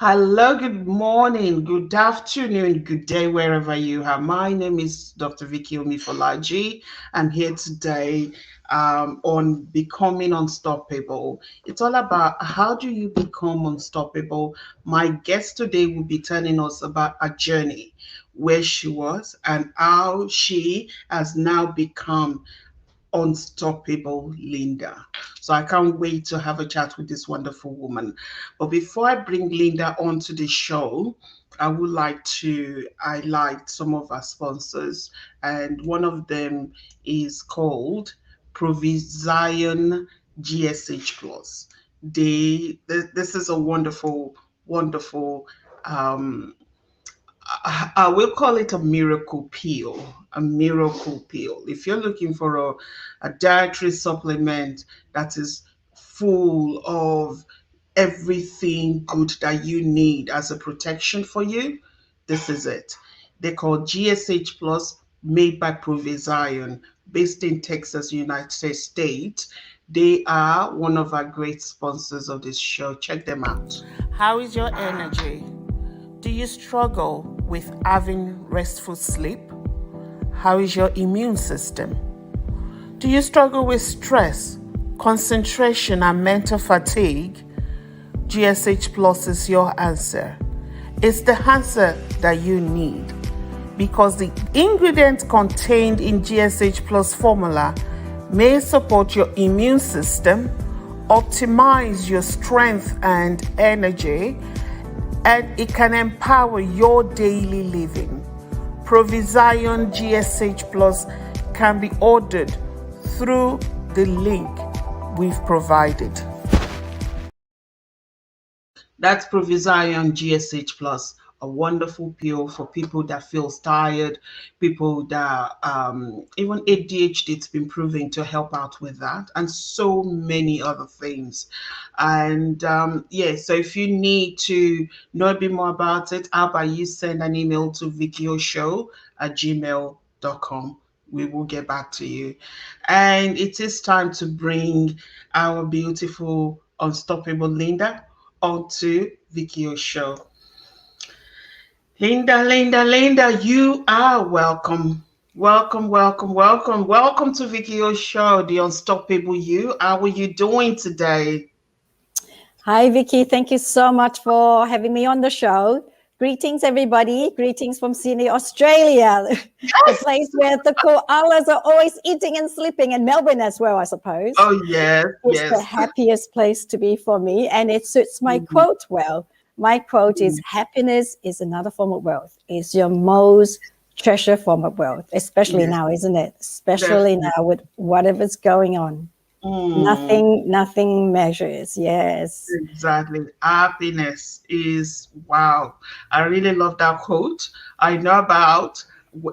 Hello, good morning, good afternoon, good day, wherever you are. My name is Dr. Vicky Omifolaji. I'm here today on Becoming Unstoppable. It's all about how do you become unstoppable. My guest today will be telling us about a journey where she was and how she has now become unstoppable Linda. So I can't wait to have a chat with this wonderful woman. But before I bring Linda onto the show, I would like to highlight some of our sponsors, and one of them is called Provision GSH Plus. This is a wonderful, wonderful I will call it a miracle pill. A miracle pill. If you're looking for a dietary supplement that is full of everything good that you need as a protection for you, this is it. They call GSH Plus, made by Provision, based in Texas, United States. They are one of our great sponsors of this show. Check them out. How is your energy? Do you struggle with having restful sleep? How is your immune system? Do you struggle with stress, concentration, and mental fatigue? GSH Plus is your answer. It's the answer that you need because the ingredients contained in GSH Plus formula may support your immune system, optimize your strength and energy, and it can empower your daily living. Provision GSH Plus can be ordered through the link we've provided. That's Provision GSH Plus, a wonderful pill for people that feels tired, people that even ADHD, it's been proven to help out with that, and so many other things. And yeah, so if you need to know a bit more about it, how about you send an email to vikioshow@gmail.com. We will get back to you. And it is time to bring our beautiful, unstoppable Linda onto Vicky show. Linda, Linda, Linda, you are welcome. Welcome, welcome, welcome. Welcome to Vicky show, the unstoppable you. How are you doing today? Hi, Vicky. Thank you so much for having me on the show. Greetings, everybody. Greetings from Sydney, Australia, the place where the koalas are always eating and sleeping, and Melbourne as well, I suppose. Oh, yes, It's the yes. happiest place to be for me, and it suits my Mhm. quote well. My quote is, happiness is another form of wealth. It's your most treasure form of wealth, especially Yes, now, isn't it? Especially definitely. now with whatever's going on. Mm, Nothing measures. Yes. exactly. Happiness is wow. I really love that quote. I know about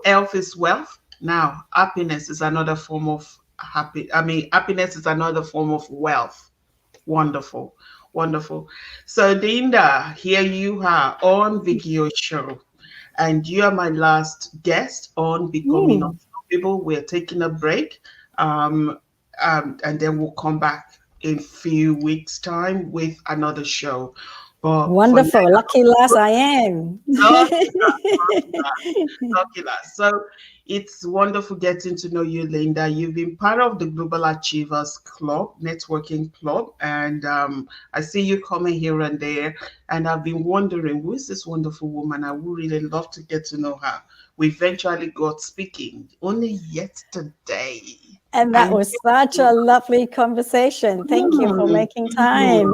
health is wealth. Now, happiness is another form of happiness is another form of wealth. Wonderful. Wonderful. So, Linda, here you are on Video Show, and you are my last guest on Becoming Hmm. Unstoppable. We're taking a break, um, and then we'll come back in a few weeks' time with another show. But for Wonderful. Lucky lass I am. now, lucky last. So it's wonderful getting to know you, Linda. You've been part of the Global Achievers Club, networking club, and I see you coming here and there. And I've been wondering, who is this wonderful woman? I would really love to get to know her. We eventually got speaking only yesterday. And that And was such a lovely conversation. Thank you for making time.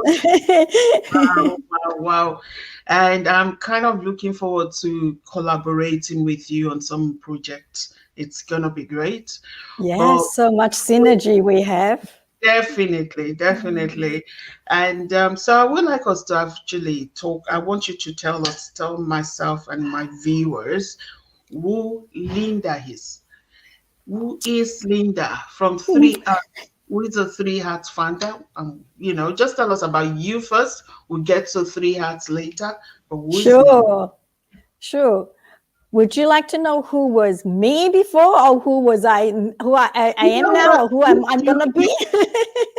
wow, wow, wow. And I'm kind of looking forward to collaborating with you on some projects. It's gonna be great. But Yes, so much synergy we have. definitely, definitely. And so I would like us to actually talk. I want you to tell myself and my viewers who Linda is. Who is Linda from Three who is a Three Hearts founder? Just tell us about you first. We'll get to Three Hearts later. But who is Linda? Sure, sure. Would you like to know who was me before, or who I You am know now, what? or who I'm gonna be?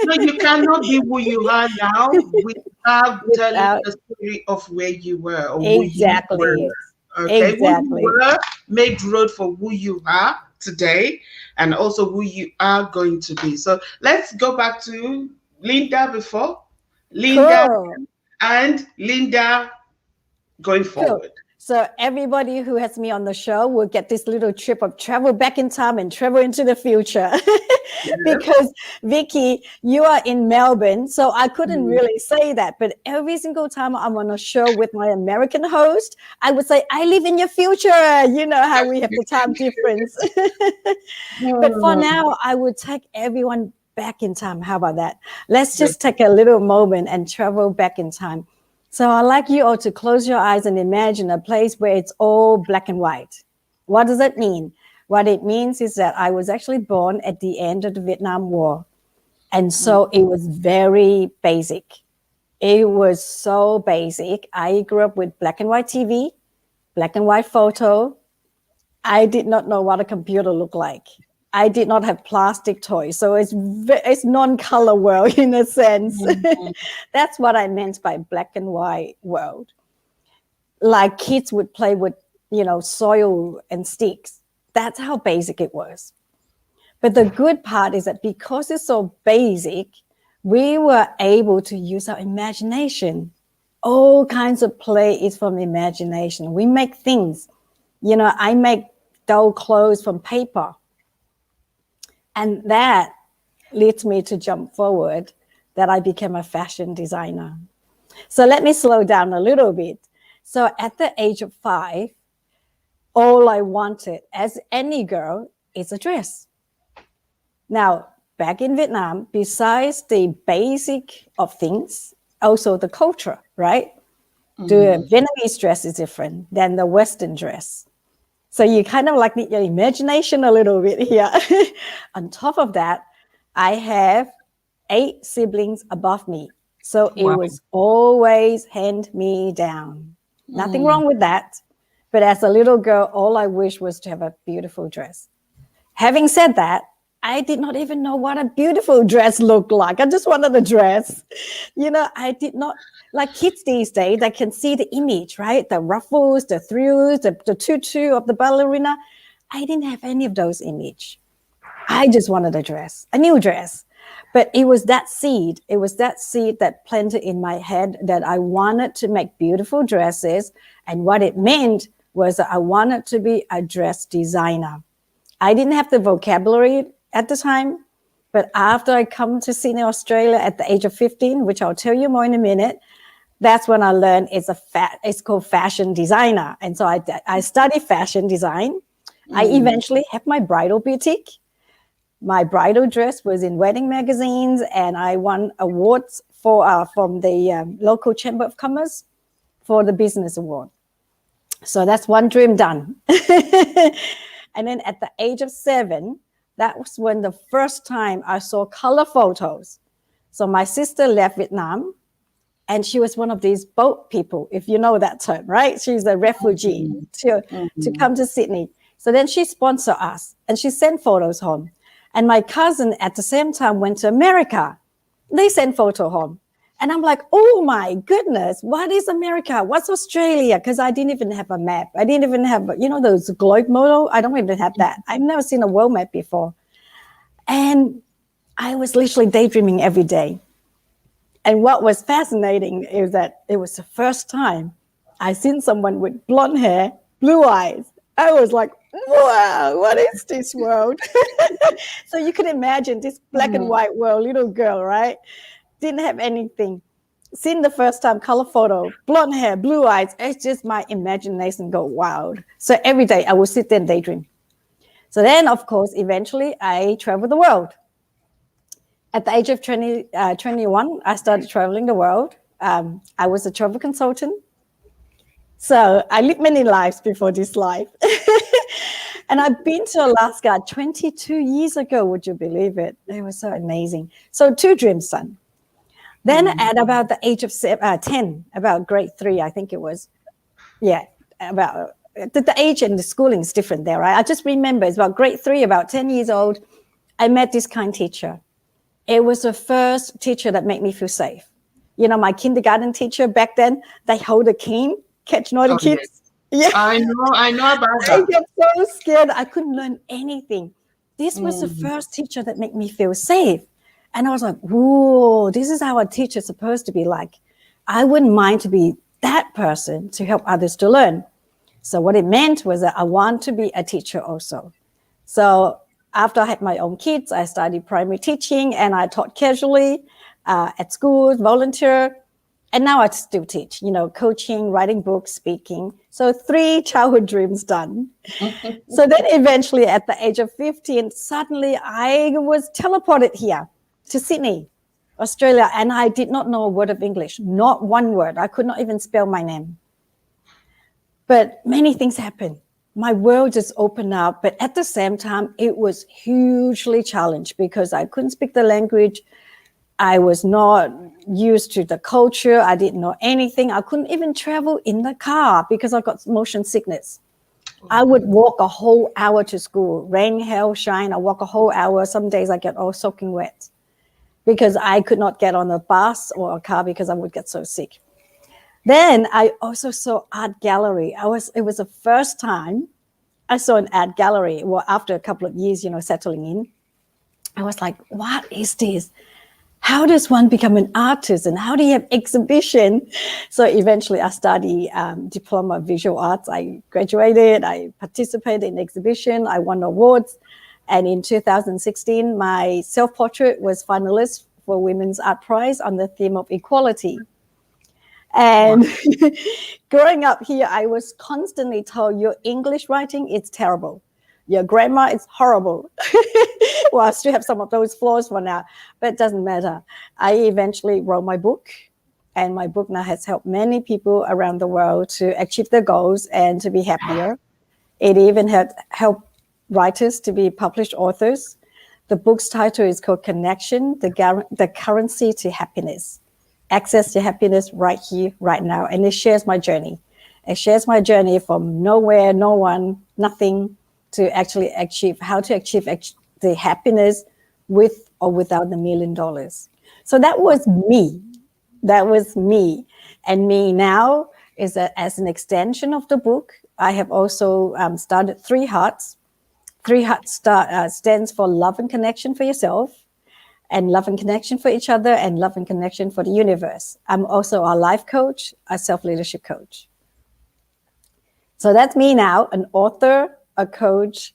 No, you cannot be who you are now without telling Without the story of where you were or who you were. exactly, Okay, who you exactly. were made road for who you are today and also who you are going to be. So let's go back to Linda before, Linda Cool. and Linda going Cool. forward. So everybody who has me on the show will get this little trip of travel back in time and travel into the future. Yes. Because Vicky, you are in Melbourne, so I couldn't Mm, really say that. But every single time I'm on a show with my American host, I would say, I live in your future. You know how we have the time difference. But for mm, now, I would take everyone back in time. How about that? Let's yes. just take a little moment and travel back in time. So I'd like you all to close your eyes and imagine a place where it's all black and white. What does that mean? What it means is that I was actually born at the end of the Vietnam War. And Mm, so it was very basic. It was so basic. I grew up with black and white TV, black and white photo. I did not know what a computer looked like. I did not have plastic toys. So it's non-color world in a sense. mm, That's what I meant by black and white world. Like kids would play with, soil and sticks. That's how basic it was. But the good part is that because it's so basic, we were able to use our imagination. All kinds of play is from imagination. We make things. I make doll clothes from paper. And that leads me to jump forward that I became a fashion designer. So let me slow down a little bit. So at the age of 5, all I wanted as any girl is a dress. Now, back in Vietnam, besides the basic of things, also the culture, right? The mm. Vietnamese dress is different than the Western dress. So you kind of like need your imagination a little bit here. On top of that, I have 8 siblings above me. So it Wow. was always hand me down. Nothing Mm, wrong with that. But as a little girl, all I wished was to have a beautiful dress. Having said that, I did not even know what a beautiful dress looked like. I just wanted a dress. I did not, like kids these days, they can see the image, right? The ruffles, the thrills, the tutu of the ballerina. I didn't have any of those image. I just wanted a dress, a new dress. But it was that seed. It was that seed that planted in my head that I wanted to make beautiful dresses. And what it meant was that I wanted to be a dress designer. I didn't have the vocabulary at the time, but after I come to Sydney, Australia at the age of 15, which I'll tell you more in a minute, that's when I learned it's called fashion designer. And so I studied fashion design. I mm, eventually have my bridal boutique. My bridal dress was in wedding magazines, and I won awards from the local Chamber of Commerce for the business award. So that's one dream done. And then at the age of 7, that was when the first time I saw color photos. So my sister left Vietnam, and she was one of these boat people, if you know that term, right? She's a refugee mm, to mm. come to Sydney. So then she sponsored us and she sent photos home. And my cousin at the same time went to America. They sent photo home. And I'm like, oh my goodness, what is America? What's Australia? Because I didn't even have a map. I didn't even have, those globe model. I don't even have that. I've never seen a world map before. And I was literally daydreaming every day. And what was fascinating is that it was the first time I seen someone with blonde hair, blue eyes. I was like, wow, what is this world? So you can imagine this black and Mm. white world, little girl, right? Didn't have anything. Seen the first time, color photo, blonde hair, blue eyes. It's just my imagination go wild. So every day I would sit there and daydream. So then, of course, eventually I traveled the world. At the age of 21, I started traveling the world. I was a travel consultant. So I lived many lives before this life. And I've been to Alaska 22 years ago. Would you believe it? It was so amazing. So 2 dreams done. Then Mm, at about the age of 10, about grade 3, I think it was. Yeah, about the age and the schooling is different there, right? I just remember it's about grade 3, about 10 years old. I met this kind teacher. It was the first teacher that made me feel safe. You know, my kindergarten teacher back then, they hold a cane, catch naughty Oh yes. kids. Yeah, I know about I that. got so scared. I couldn't learn anything. This was the Mm. first teacher that made me feel safe. And I was like, whoa, this is how a teacher's supposed to be like. I wouldn't mind to be that person to help others to learn. So what it meant was that I want to be a teacher also. So after I had my own kids, I studied primary teaching and I taught casually at schools, volunteer. And now I still teach, you know, coaching, writing books, speaking. So 3 childhood dreams done. So then eventually at the age of 15, suddenly I was teleported here to Sydney, Australia. And I did not know a word of English, not one word. I could not even spell my name. But many things happened. My world just opened up. But at the same time, it was hugely challenged because I couldn't speak the language. I was not used to the culture. I didn't know anything. I couldn't even travel in the car because I got motion sickness. I would walk a whole hour to school, rain, hail, shine. I walk a whole hour. Some days I get all soaking wet because I could not get on a bus or a car because I would get so sick. Then I also saw art gallery. It was the first time I saw an art gallery. Well, after a couple of years, you know, settling in, I was like, what is this? How does one become an artist and how do you have exhibition? So eventually I studied diploma of visual arts. I graduated, I participated in exhibition, I won awards. And in 2016, my self-portrait was finalist for Women's Art Prize on the theme of equality. Wow. And growing up here, I was constantly told your English writing is terrible. Your grammar is horrible. Well, I still have some of those flaws for now, but it doesn't matter. I eventually wrote my book, and my book now has helped many people around the world to achieve their goals and to be happier. It even helped writers to be published authors. The book's title is called Connection, the Currency to Happiness. Access to happiness right here, right now. And it shares my journey. It shares my journey from nowhere, no one, nothing, to actually achieve, how to achieve the happiness with or without the $1 million. So that was me. That was me. And me now is that as an extension of the book, I have also started 3 Hearts. 3 Hearts stands for love and connection for yourself, and love and connection for each other, and love and connection for the universe. I'm also a life coach, a self-leadership coach. So that's me now, an author, a coach,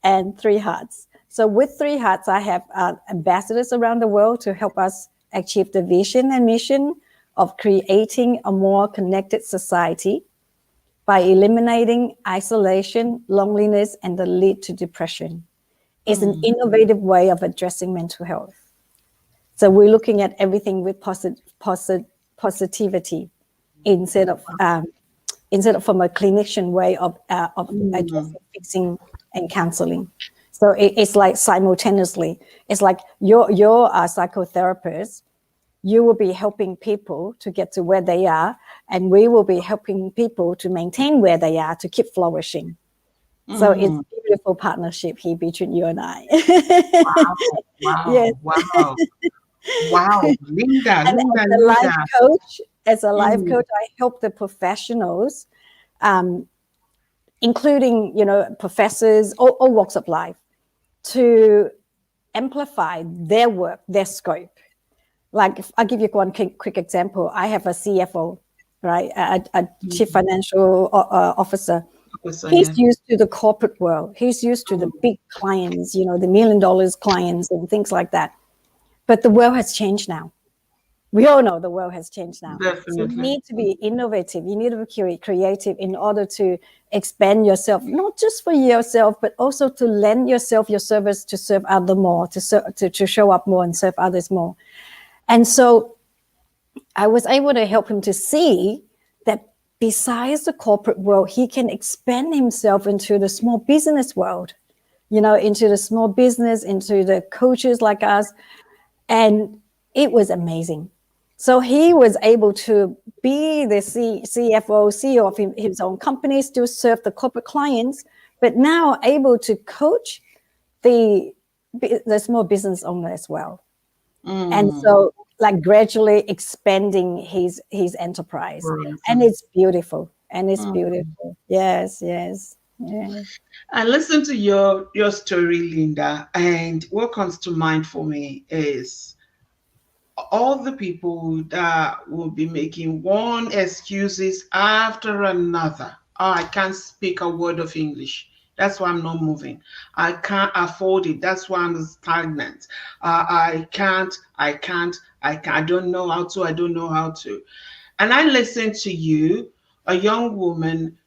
and 3 Hearts. So with 3 Hearts, I have ambassadors around the world to help us achieve the vision and mission of creating a more connected society by eliminating isolation, loneliness, and the lead to depression. It's an innovative way of addressing mental health. So we're looking at everything with positivity instead of from a clinician way of addressing, fixing, and counseling. So it's like simultaneously. It's like you're a psychotherapist. You will be helping people to get to where they are, and we will be helping people to maintain where they are to keep flourishing. So it's a beautiful partnership here between you and I. Yes. Wow. Wow. Wow. Linda, And Linda, as a life Linda. coach, Mm. I help the professionals, including, you know, professors, all walks of life, to amplify their work, their scope. Like, I'll give you one quick example. I have a CFO, right, a chief financial officer. So, He's yeah. used to the corporate world. He's used to the big clients, you know, the $1 million clients and things like that. But the world has changed now. We all know the world has changed now. So you Definitely. need to be innovative. You need to be creative in order to expand yourself, not just for yourself, but also to lend yourself your service to serve others more, to show up more and serve others more. And so I was able to help him to see that besides the corporate world, he can expand himself into the small business world, you know, into the small business, into the coaches like us. And it was amazing. So he was able to be the CFO, CEO of his own company, still serve the corporate clients, but now able to coach the the small business owner as well. And Mm. so like gradually expanding his enterprise. And Horizon. it's beautiful. And it's Mm. beautiful. Yes, yes. Yeah. I listened to your story, Linda, and what comes to mind for me is all the people that will be making one excuses after another. Oh, I can't speak a word of English. That's why I'm not moving. I can't afford it. That's why I'm stagnant. I don't know how to. I don't know how to. And I listened to you, a young woman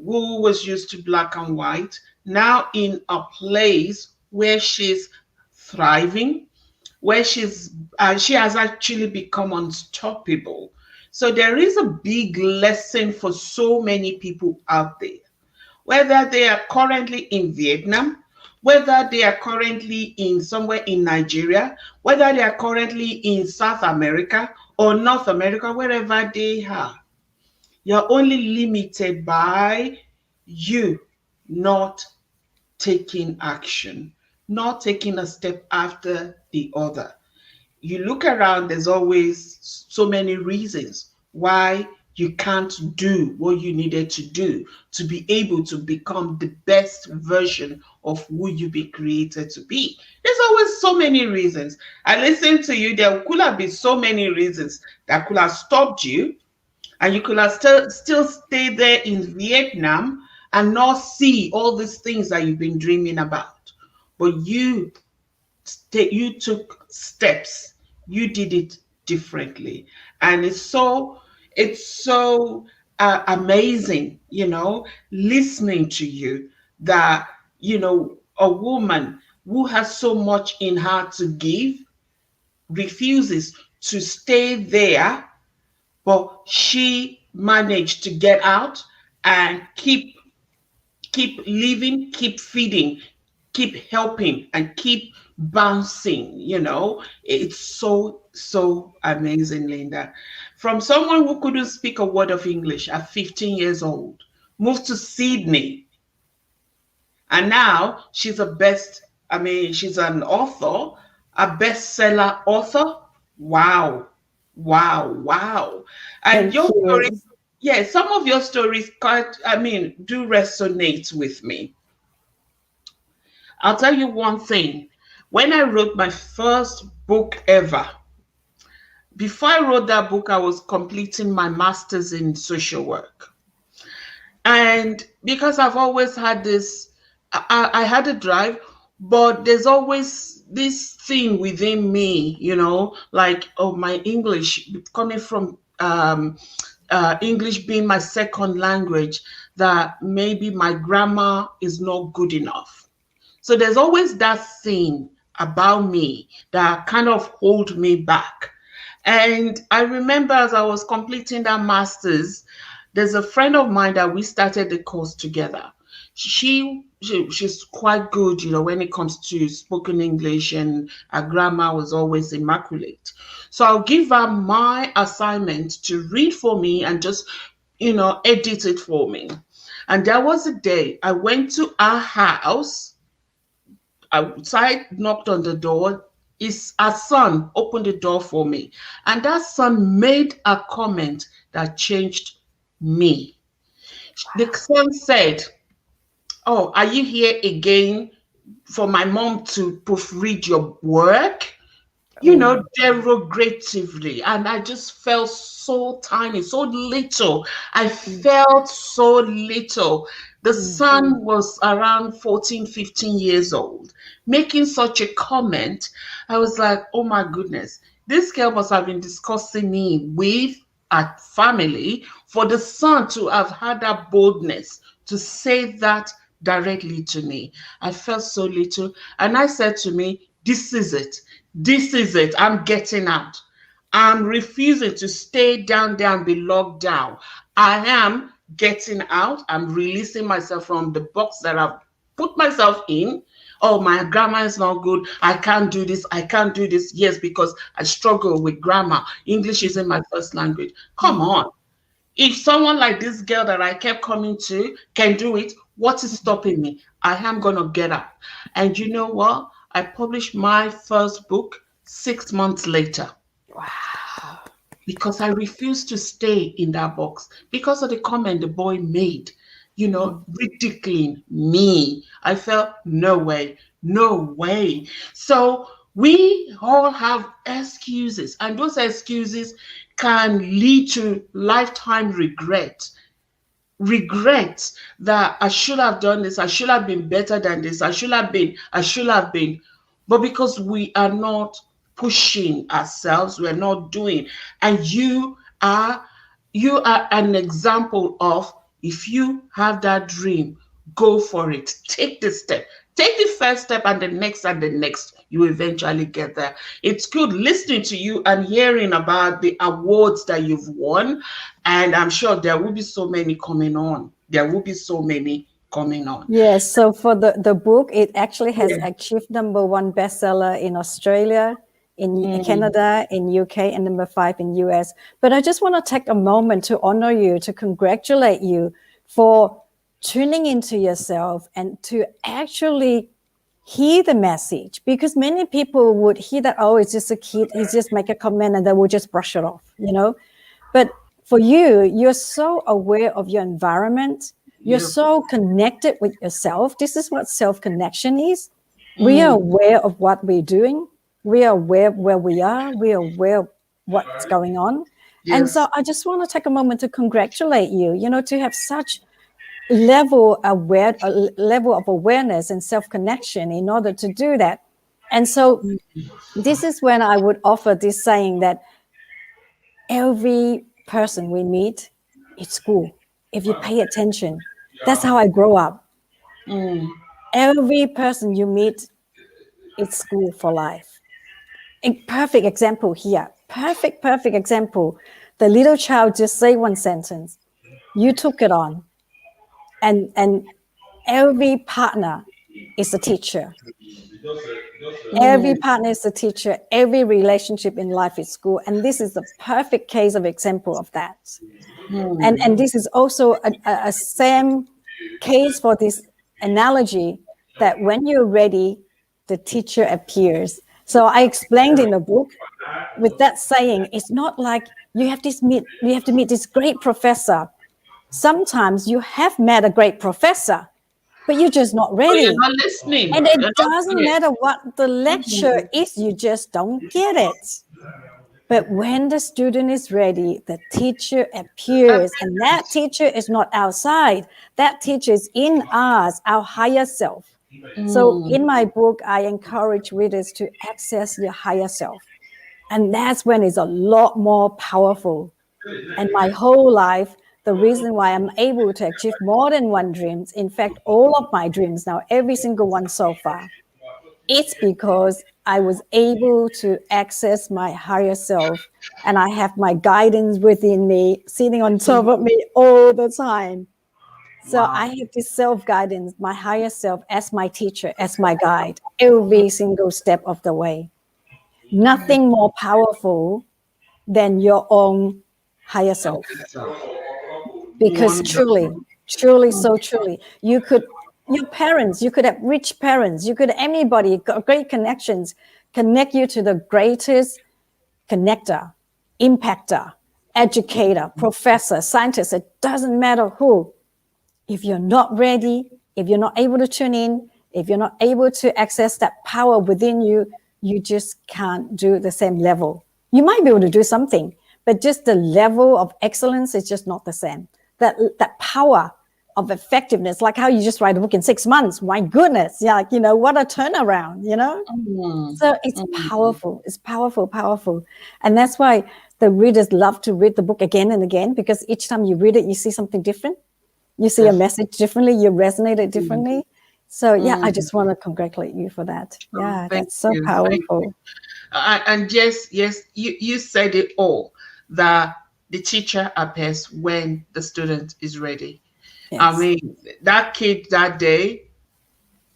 who was used to black and white, now in a place where she's thriving, where she has actually become unstoppable. So there is a big lesson for so many people out there, whether they are currently in Vietnam, whether they are currently in somewhere in Nigeria, whether they are currently in South America or North America, wherever they are. You're only limited by you not taking action, not taking a step after the other. You look around, there's always so many reasons why you can't do what you needed to do to be able to become the best version of who you be created to be. There's always so many reasons. I listened to you, there could have been so many reasons that could have stopped you, and you could have still stayed there in Vietnam and not see all these things that you've been dreaming about. But you took steps, you did it differently, and it's so amazing, listening to you, that a woman who has so much in her to give refuses to stay there, but she managed to get out and keep living, keep feeding, keep helping, and keep bouncing. It's so amazing, Linda. From someone who couldn't speak a word of English at 15 years old, moved to Sydney, and now she's an author, a bestseller author. Wow, wow, wow. And Thank your story, you. yeah, some of your stories do resonate with me. I'll tell you one thing. When I wrote my first book ever, before I wrote that book, I was completing my master's in social work. And because I've always had this, I had a drive, but there's always this thing within me, like, oh, my English, coming from English being my second language, that maybe my grammar is not good enough. So there's always that thing about me that kind of hold me back. And I remember as I was completing that master's, there's a friend of mine that we started the course together. She's quite good, when it comes to spoken English, and her grammar was always immaculate. So I'll give her my assignment to read for me and just, edit it for me. And there was a day I went to our house outside, knocked on the door. His Her son opened the door for me, and that son made a comment that changed me. The son said, "Oh, are you here again for my mom to proofread your work?" Oh, Derogatively. And I just felt so tiny, so little. I felt so little. The mm, son was around 14, 15 years old, making such a comment. I was like, oh my goodness, this girl must have been discussing me with a family for the son to have had that boldness to say that directly to me. I felt so little. And I said to me, this is it. This is it. I'm getting out. I'm refusing to stay down there and be locked down. I am getting out. I'm releasing myself from the box that I've put myself in. Oh, my grammar is not good. I can't do this. I can't do this. Yes, because I struggle with grammar. English isn't my first language. Come Mm. on. If someone like this girl that I kept coming to can do it, what is stopping me? I am going to get up. And you know what? I published my first book 6 months later Wow. because I refused to stay in that box because of the comment the boy made, Mm. ridiculing me. I felt no way, no way. So we all have excuses, and those excuses can lead to lifetime regret. Regret that I should have done this, I should have been better than this, I should have been. But because we are not pushing ourselves, we're not doing. And are you are an example of, if you have that dream, go for it. Take the step. Take the first step, and the next. You eventually get there. It's good listening to you and hearing about the awards that you've won. And I'm sure there will be so many coming on. There will be so many coming on. Yes, so for the book, it actually has Yeah. achieved #1 bestseller in Australia, in Mm, Canada, in UK, and #5 in US. But I just want to take a moment to honor you, to congratulate you for tuning into yourself and to actually hear the message, because many people would hear that, oh, it's just a kid, he's just make a comment and they will just brush it off. But for you, you're so aware of your environment. You're yeah. so connected with yourself. This is what self-connection is. We are Mm, aware of what we're doing. We are aware of where we are. We are aware of what's going on. And so yes. I just want to take a moment to congratulate you, to have such level of awareness and self-connection in order to do that. And so this is when I would offer this saying that every person we meet at school, if you pay attention, that's how I grow up. Mm, Every person you meet is school for life. A perfect example here. Perfect example. The little child just say one sentence. You took it on. And every partner is a teacher. Every mm, partner is a teacher. Every relationship in life is school. And this is the perfect case of example of that. And mm. this is also a same case for this analogy that when you're ready, the teacher appears. So I explained in the book with that saying, it's not like you have to meet this great professor. Sometimes you have met a great professor, but you're just not But you're ready. not listening. And You're it not doesn't doing it. matter what the lecture Mm, is, you just don't get it. But when the student is ready, the teacher appears, and that teacher is not outside. That teacher is in us, our higher self. So mm, in my book, I encourage readers to access your higher self. And that's when it's a lot more powerful. And my whole life, the reason why I'm able to achieve more than one dreams, in fact, all of my dreams now, every single one so far, it's because I was able to access my higher self, and I have my guidance within me, sitting on top of me all the time. So I wow. have this self guidance, my higher self as my teacher, as my guide, every single step of the way. Nothing more powerful than your own higher self. Because truly, Wonderful. truly, so truly, your parents, you could have rich parents, you could anybody got great connections, connect you to the greatest connector, impactor, educator, professor, scientist. It doesn't matter who. If you're not ready, if you're not able to tune in, if you're not able to access that power within you, you just can't do the same level. You might be able to do something, but just the level of excellence is just not the same. That power of effectiveness, like how you just write a book in 6 months. My goodness, yeah, what a turnaround. Mm, So it's mm. powerful. It's powerful, powerful. And that's why the readers love to read the book again and again, because each time you read it, you see something different. You see a Definitely. message differently. You resonate it differently. So, yeah, I Mm. just want to congratulate you for that. Oh, Yeah, thank that's so you. Thank you. powerful. And yes, yes, you said it all. That the teacher appears when the student is ready. I Yes. mean, that kid that day,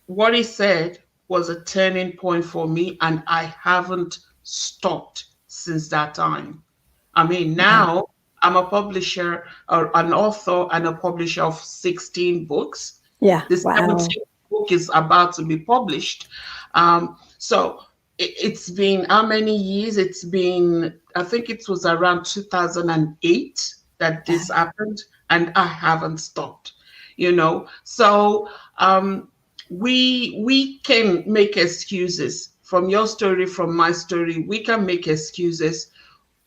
what he said was a turning point for me, and I haven't stopped since that time. I mean, Yeah. now I'm a publisher, or an author and a publisher of 16 books. Yeah. The Wow. 17th book is about to be published. So it's been how many years? It's been, I think it was around 2008 that Yeah. this happened, and I haven't stopped, you know. So we can make excuses from your story, from my story. We can make excuses,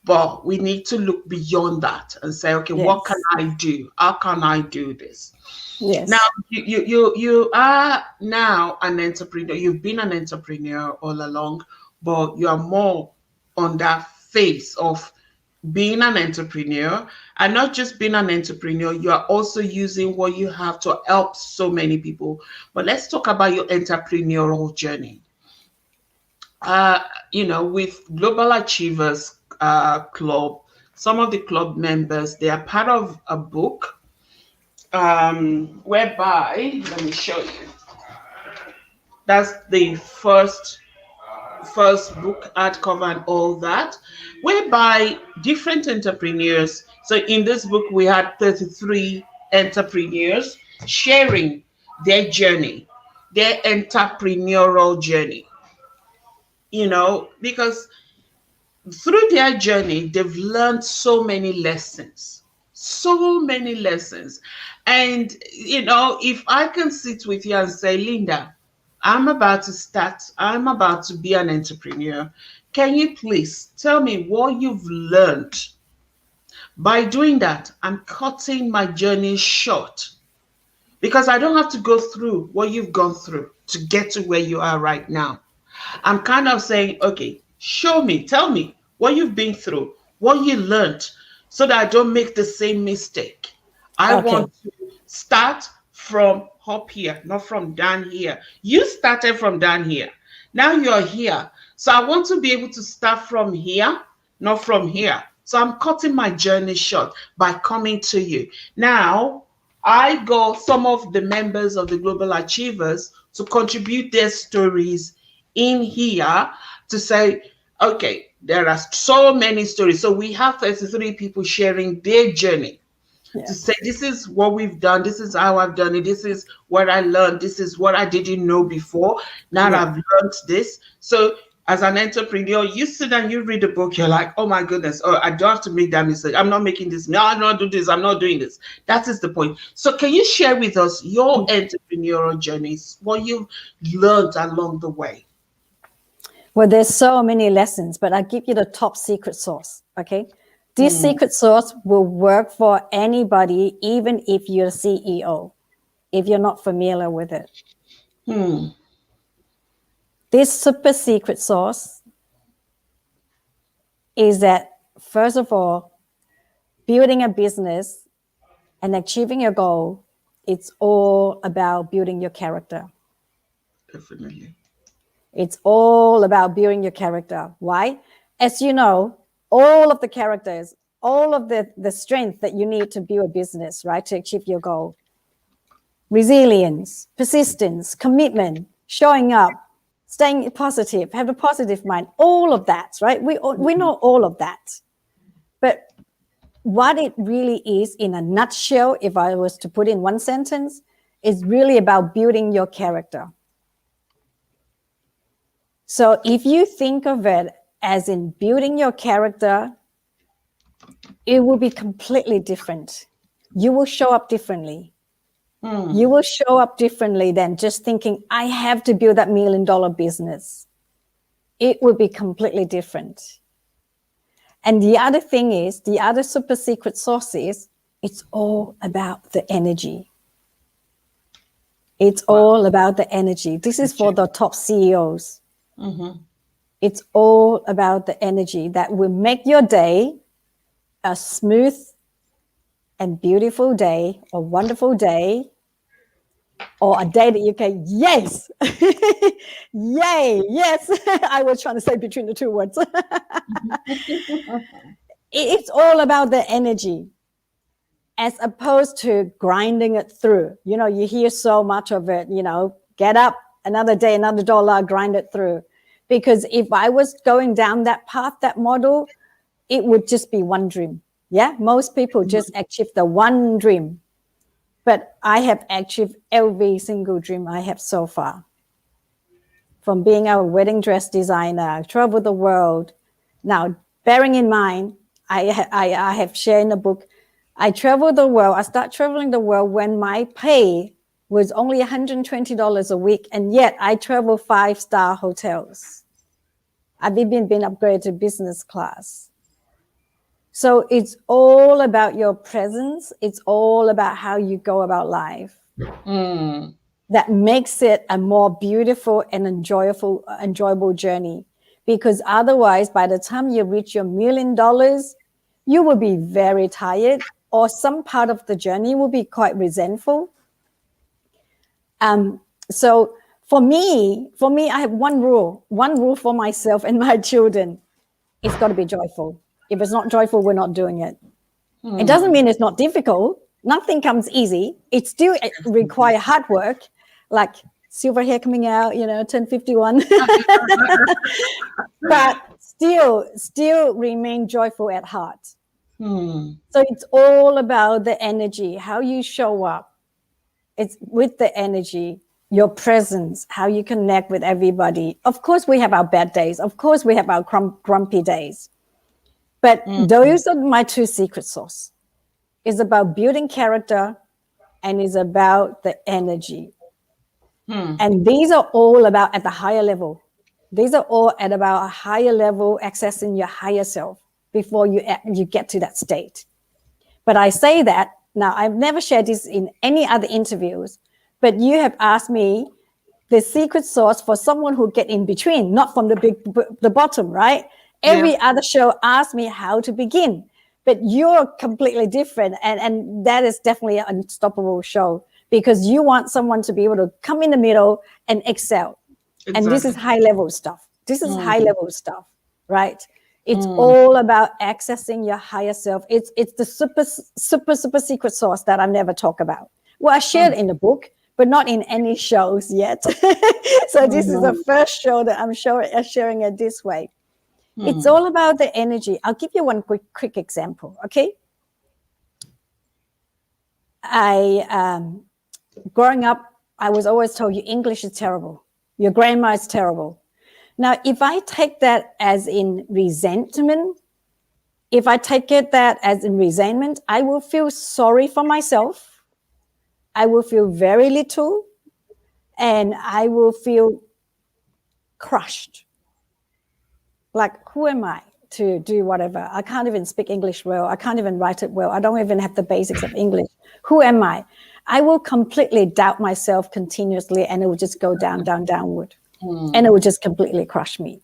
but we need to look beyond that and say, okay, what can Yes. I do? How can I do this? Now, Yes. you are now an entrepreneur. You've been an entrepreneur all along, but you are more on that phase of being an entrepreneur, and not just being an entrepreneur, you are also using what you have to help so many people. But let's talk about your entrepreneurial journey. uh, with Global Achievers Club, some of the club members, they are part of a book, whereby, let me show you. That's the first book hardcover and all that, whereby different entrepreneurs. So in this book, we had 33 entrepreneurs sharing their journey, their entrepreneurial journey. Because through their journey, they've learned so many lessons. And, if I can sit with you and say, Linda, I'm about to be an entrepreneur. Can you please tell me what you've learned? By doing that, I'm cutting my journey short, because I don't have to go through what you've gone through to get to where you are right now. I'm kind of saying, okay, show me, tell me what you've been through, what you learned, so that I don't make the same mistake. I Okay. want to start from up here, not from down here. You started from down here. Now you're here. So I want to be able to start from here, not from here. So I'm cutting my journey short by coming to you. Now, I got some of the members of the Global Achievers to contribute their stories in here, to say, okay, there are so many stories. So we have 33 people sharing their journey, to Yes. say, this is what we've done, this is how I've done it, this is what I learned, this is what I didn't know before. Now Yeah. I've learned this. So as an entrepreneur, you sit and you read a book, you're like, oh my goodness, oh, I don't have to make that mistake. I'm not making this. No, I'm not doing this. I'm not doing this. That is the point. So can you share with us your entrepreneurial journeys, what you've learned along the way? Well, there's so many lessons, but I'll give you the top secret sauce. Okay. This Hmm. secret sauce will work for anybody, even if you're a CEO, if you're not familiar with it. Hmm. This super secret sauce is that, first of all, building a business and achieving your goal, it's all about building your character. Definitely. It's all about building your character. Why? As you know, all of the characters, all of the strength that you need to build a business, right, to achieve your goal. Resilience, persistence, commitment, showing up, staying positive, have a positive mind, all of that, right? We know all of that. But what it really is in a nutshell, if I was to put in one sentence, is really about building your character. So if you think of it as in building your character, it will be completely different. You will show up differently. Hmm. You will show up differently than just thinking, I have to build that $1 million business. It will be completely different. And the other thing is, the other super secret sauce is, it's all about the energy. It's Wow. all about the energy. This is for the top CEOs. Mm-hmm. It's all about the energy that will make your day a smooth and beautiful day, a wonderful day, or a day that you can, yes, yay, yes. I was trying to say between the two words. It's all about the energy as opposed to grinding it through. You know, you hear so much of it, get up, another day, another dollar, grind it through. Because if I was going down that path, that model, it would just be one dream. Yeah, most people just achieve the one dream. But I have achieved every single dream I have so far. From being a wedding dress designer, travel the world. Now, bearing in mind, I have shared in the book, I travel the world. I start traveling the world when my pay was only $120 a week, and yet I travel 5-star hotels. I've even been upgraded to business class. So it's all about your presence. It's all about how you go about life. That makes it a more beautiful and enjoyable journey. Because otherwise, by the time you reach your $1 million, you will be very tired, or some part of the journey will be quite resentful. So for me, I have one rule for myself and my children. It's got to be joyful. If it's not joyful, we're not doing it. It doesn't mean it's not difficult. Nothing comes easy. It still requires hard work, like silver hair coming out, 1051. But still remain joyful at heart. So it's all about the energy, how you show up. It's with the energy, your presence, how you connect with everybody. Of course, we have our bad days. Of course, we have our grumpy days. But those are my two secret sauce. It's about building character, and it's about the energy. And these are all about at the higher level. These are all at about a higher level, accessing your higher self before you get to that state. But I say that, now I've never shared this in any other interviews, but you have asked me the secret sauce for someone who get in between, not from the bottom, right? Every other show asks me how to begin, but you're completely different. And that is definitely an unstoppable show, because you want someone to be able to come in the middle and excel. Exactly. And this is high level stuff. High level stuff, right? It's all about accessing your higher self. It's the super secret sauce that I never talk about. Well, I shared in the book, but not in any shows yet. So this is the first show that I'm sharing it this way. It's all about the energy. I'll give you one quick example, okay? Growing up, I was always told your English is terrible. Your grammar is terrible. Now, if I take that as in resentment, I will feel sorry for myself. I will feel very little, and I will feel crushed. Like, who am I to do whatever? I can't even speak English well. I can't even write it well. I don't even have the basics of English. Who am I? I will completely doubt myself continuously, and it will just go downward. And it would just completely crush me.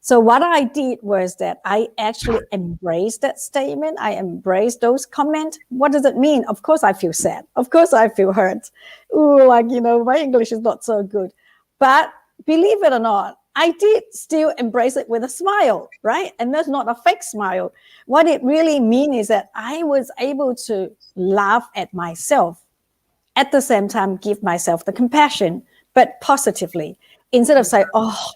So what I did was that I actually embraced that statement. I embraced those comments. What does it mean? Of course I feel sad. Of course I feel hurt. Ooh, my English is not so good. But believe it or not, I did still embrace it with a smile, right? And that's not a fake smile. What it really means is that I was able to laugh at myself, at the same time give myself the compassion, but positively. Instead of saying, oh,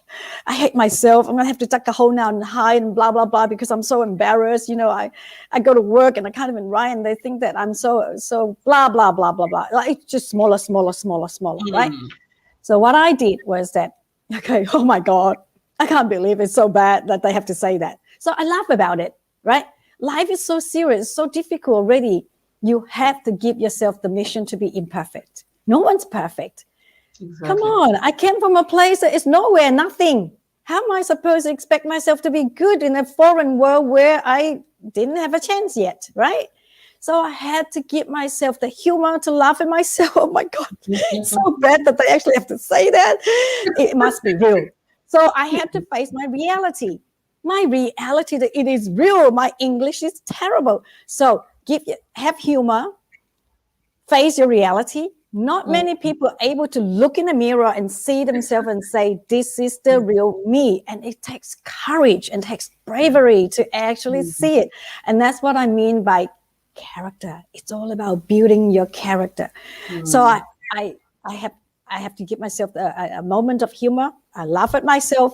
I hate myself, I'm going to have to duck a hole now and hide and blah, blah, blah, because I'm so embarrassed. I go to work and I can't even write, and they think that I'm so blah, blah, blah, blah, blah. Like, it's just smaller, right? So what I did was that, okay, oh my God, I can't believe it's so bad that they have to say that. So I laugh about it, right? Life is so serious, so difficult already. You have to give yourself the mission to be imperfect. No one's perfect. Exactly. Come on, I came from a place that is nowhere, nothing. How am I supposed to expect myself to be good in a foreign world where I didn't have a chance yet, right? So I had to give myself the humor to laugh at myself. Oh my God, it's so bad that they actually have to say that. It must be real. So I had to face my reality. My reality that it is real. My English is terrible. So have humor, face your reality. Not many people are able to look in the mirror and see themselves and say, this is the real me. And it takes courage and takes bravery to actually see it. And that's what I mean by character. It's all about building your character. So I I have to give myself a moment of humor. I laugh at myself.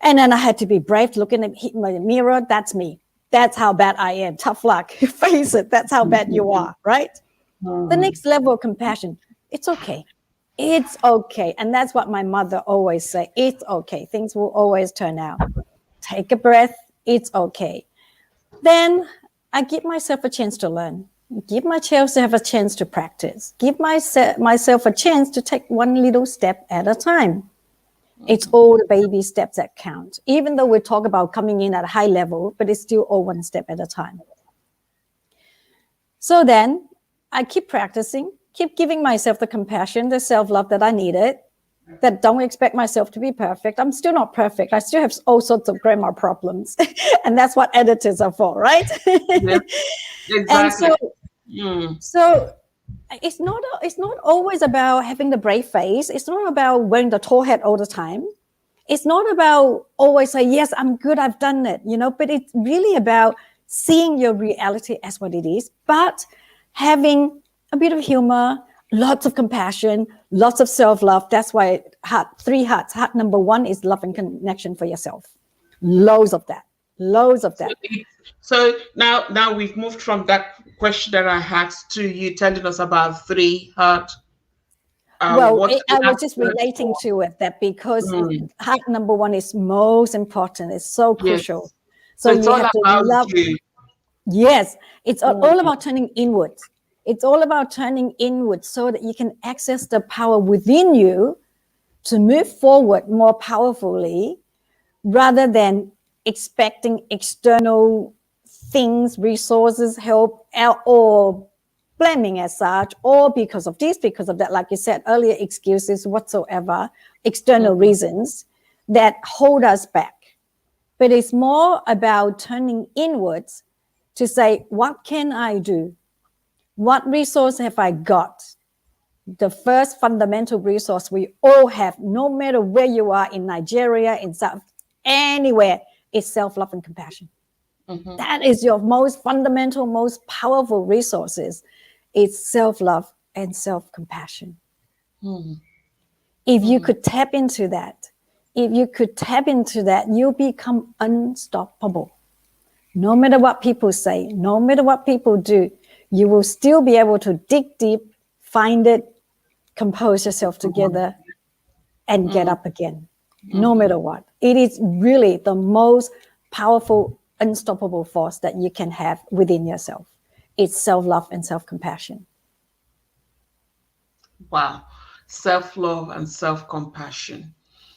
And then I had to be brave, looking at my mirror. That's me. That's how bad I am. Tough luck. Face it. That's how bad you are, right? The next level of compassion. It's okay. It's okay. And that's what my mother always say. It's okay. Things will always turn out. Take a breath. It's okay. Then I give myself a chance to learn. Give myself to have a chance to practice. Give myself a chance to take one little step at a time. It's all the baby steps that count. Even though we talk about coming in at a high level, but it's still all one step at a time. So then I keep practicing, keep giving myself the compassion, the self-love that I needed, that don't expect myself to be perfect. I'm still not perfect. I still have all sorts of grammar problems. And that's what editors are for, right? Yeah, And exactly. so, Mm. so it's not always about having the brave face. It's not about wearing the tall hat all the time. It's not about always say, yes, I'm good, I've done it, but it's really about seeing your reality as what it is, but having a bit of humor, lots of compassion, lots of self-love. That's why three hearts. Heart number one is love and connection for yourself. Loads of that. Loads of So, that. now we've moved from that question that I had to you telling us about three heart. Well, What I that was just stands relating for? to it that because Mm. heart number one is most important. It's so crucial. Yes. So So it's you all have to about love. you. Yes, it's all Mm. about turning inwards. It's all about turning inwards so that you can access the power within you to move forward more powerfully rather than expecting external things, resources, help, or blaming as such, or because of this, because of that, like you said earlier, excuses whatsoever, external Mhm. reasons that hold us back. But it's more about turning inwards to say, what can I do? What resource have I got? The first fundamental resource we all have, no matter where you are in Nigeria, in South, anywhere, is self-love and compassion. Mhm. That is your most fundamental, most powerful resources. It's self-love and self-compassion. Mhm. If you Mhm. could tap into that, you become unstoppable. No matter what people say, no matter what people do, you will still be able to dig deep, find it, compose yourself together, and get Mhm. up again, no Mhm. matter what. It is really the most powerful, unstoppable force that you can have within yourself. It's self-love and self-compassion. Wow. Self-love and self-compassion.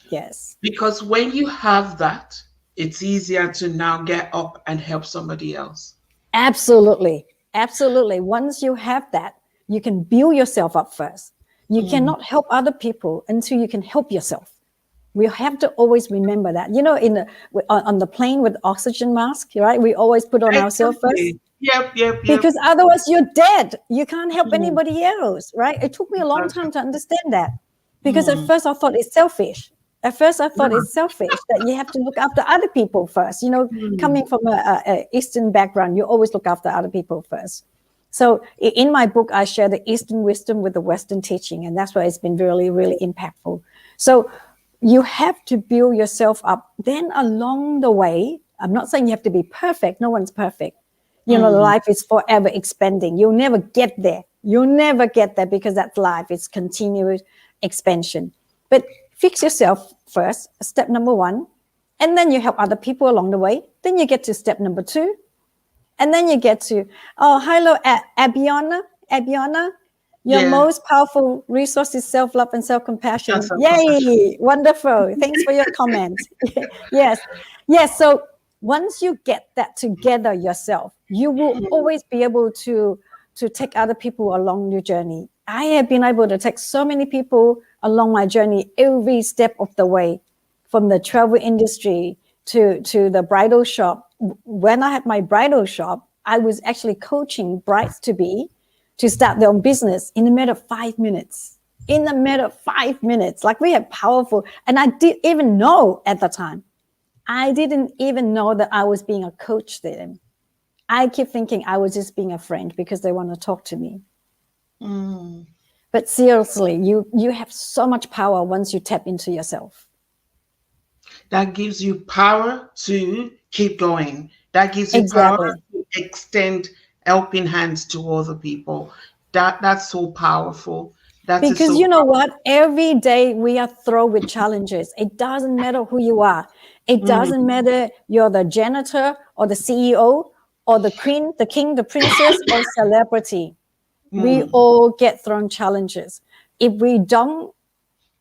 Yes. Because when you have that, it's easier to now get up and help somebody else. Absolutely. Absolutely. Once you have that, you can build yourself up first. You Mm. cannot help other people until you can help yourself. We have to always remember that. On the plane with oxygen mask, right? We always put on ourselves first Exactly. Yep, yep, yep. because otherwise you're dead. You can't help Mm. anybody else, right? It took me a long Exactly. time to understand that because at Mm. first I thought it's selfish. At first I thought it's selfish that you have to look after other people first. Mm. Coming from a Eastern background, you always look after other people first. So in my book, I share the Eastern wisdom with the Western teaching, and that's why it's been really, really impactful. So you have to build yourself up. Then along the way, I'm not saying you have to be perfect. No one's perfect. Mm. Life is forever expanding. You'll never get there. You'll never get there because that's life. It's continuous expansion. But fix yourself first, step number one, and then you help other people along the way. Then you get to step number two, and then you get to, oh, hello, Abiona. Your Yeah. most powerful resource is self-love and That's self-compassion. self-compassion. Yay, wonderful. Thanks for your comment. Yes. Yes. So once you get that together yourself, you will Mm. always be able to take other people along your journey. I have been able to take so many people along my journey every step of the way, from the travel industry to the bridal shop. When I had my bridal shop, I was actually coaching brides to be to start their own business in a matter of 5 minutes. In a matter of 5 minutes, like we have powerful, and I didn't even know at the time. I didn't even know that I was being a coach to them. I keep thinking I was just being a friend because they want to talk to me. Mm. But seriously, you have so much power once you tap into yourself. That gives you power to keep going. That gives you power Exactly. to extend helping hands to other people. That's so powerful. That is Because so you know powerful. what? Every day we are thrown with challenges. It doesn't matter who you are. It doesn't Mm, matter you're the janitor or the CEO or the queen, the king, the princess, or celebrity. We mm, all get thrown challenges. If we don't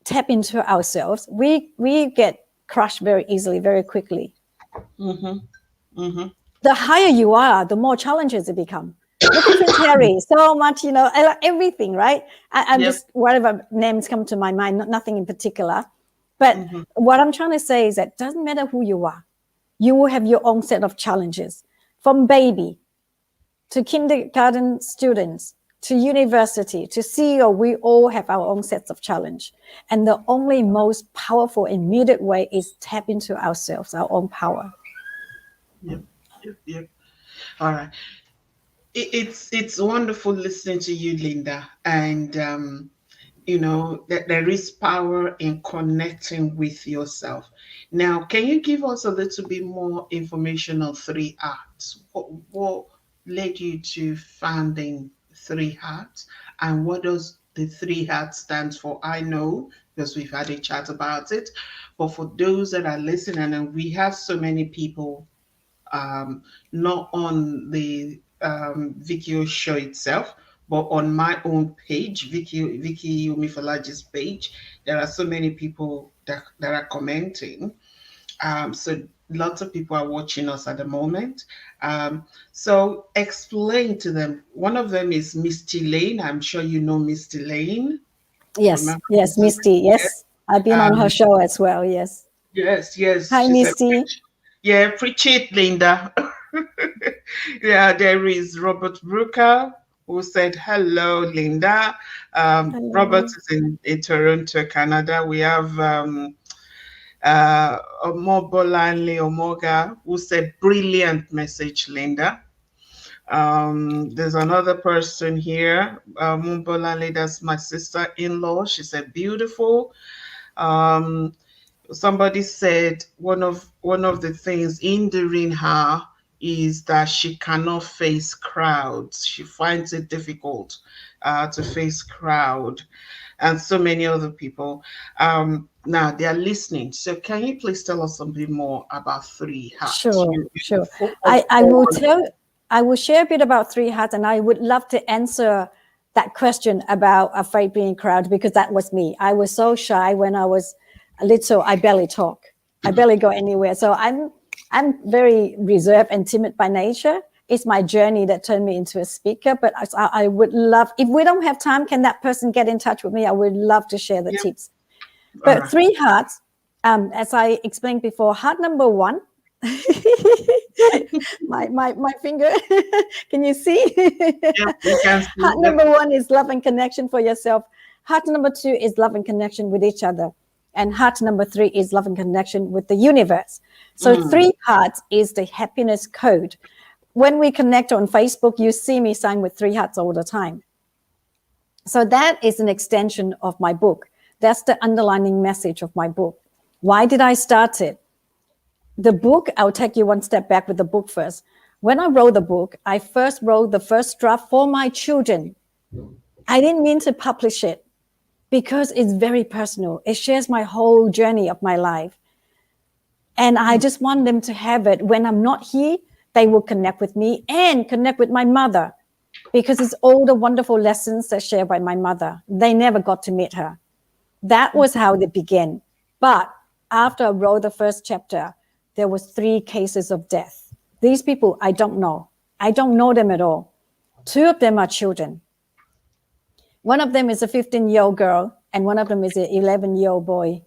tap into ourselves, we get crushed very easily, very quickly. mm-hmm, mm-hmm. The higher you are, the more challenges it become. Look at Prince Harry, so much, I like everything, right? I'm Yep. just whatever names come to my mind, nothing in particular. But Mm-hmm. what I'm trying to say is that it doesn't matter who you are, you will have your own set of challenges. From baby to kindergarten students to university to CEO, we all have our own sets of challenge. And the only most powerful, immediate way is tap into ourselves, our own power. Yep. Yep. Yep. All right. It's wonderful listening to you, Linda, and that there is power in connecting with yourself. Now, can you give us a little bit more information on Three Arts? What led you to founding Three Arts, and what does the Three Arts stands for? I know because we've had a chat about it, but for those that are listening, and we have so many people, not on the Vikio show itself, but on my own page, Vicky Umifalaji's page, there are so many people that are commenting. So lots of people are watching us at the moment. So explain to them. One of them is Misty Lane. I'm sure you know Misty Lane. Yes, Remember yes, Misty Misty. Lane? Yes. Yes, I've been on her Um, show as well. Yes. yes, yes. Hi, She said, Misty. yeah, preach it, Linda. Yeah, there is Robert Brooker who said, hello, Linda. Robert Hello. is in Toronto, Canada. We have Omobolanle Omoga who said, brilliant message, Linda. There's another person here, Mumbolanle, that's my sister in law. She said, beautiful. Um, Somebody said one of the things hindering her is that she cannot face crowds. She finds it difficult to face crowd, and so many other people. Now they are listening. So can you please tell us something more about Three Hearts? Sure, You sure. focus I will on. tell, I will share a bit about Three Hearts, and I would love to answer that question about afraid being crowd because that was me. I was so shy when I was little. I barely talk. I barely go anywhere. So I'm very reserved and timid by nature. It's my journey that turned me into a speaker. But I would love, if we don't have time, can that person get in touch with me? I would love to share the Yeah, tips. all But right. Three Hearts, as I explained before, heart number one. my finger. Can you see? Yep, we can see. Heart Yep. number one is love and connection for yourself. Heart number two is love and connection with each other. And heart number three is love and connection with the universe. So Mm, three hearts is the happiness code. When we connect on Facebook, you see me sign with three hearts all the time. So that is an extension of my book. That's the underlining message of my book. Why did I start it? The book, I'll take you one step back with the book first. When I wrote the book, I first wrote the first draft for my children. I didn't mean to publish it because it's very personal. It shares my whole journey of my life. And I just want them to have it. When I'm not here, they will connect with me and connect with my mother because it's all the wonderful lessons that shared by my mother. They never got to meet her. That was how it began. But after I wrote the first chapter, there was 3 cases of death. These people, I don't know. I don't know them at all. 2 of them are children. One of them is a 15-year-old girl, and one of them is an 11-year-old boy.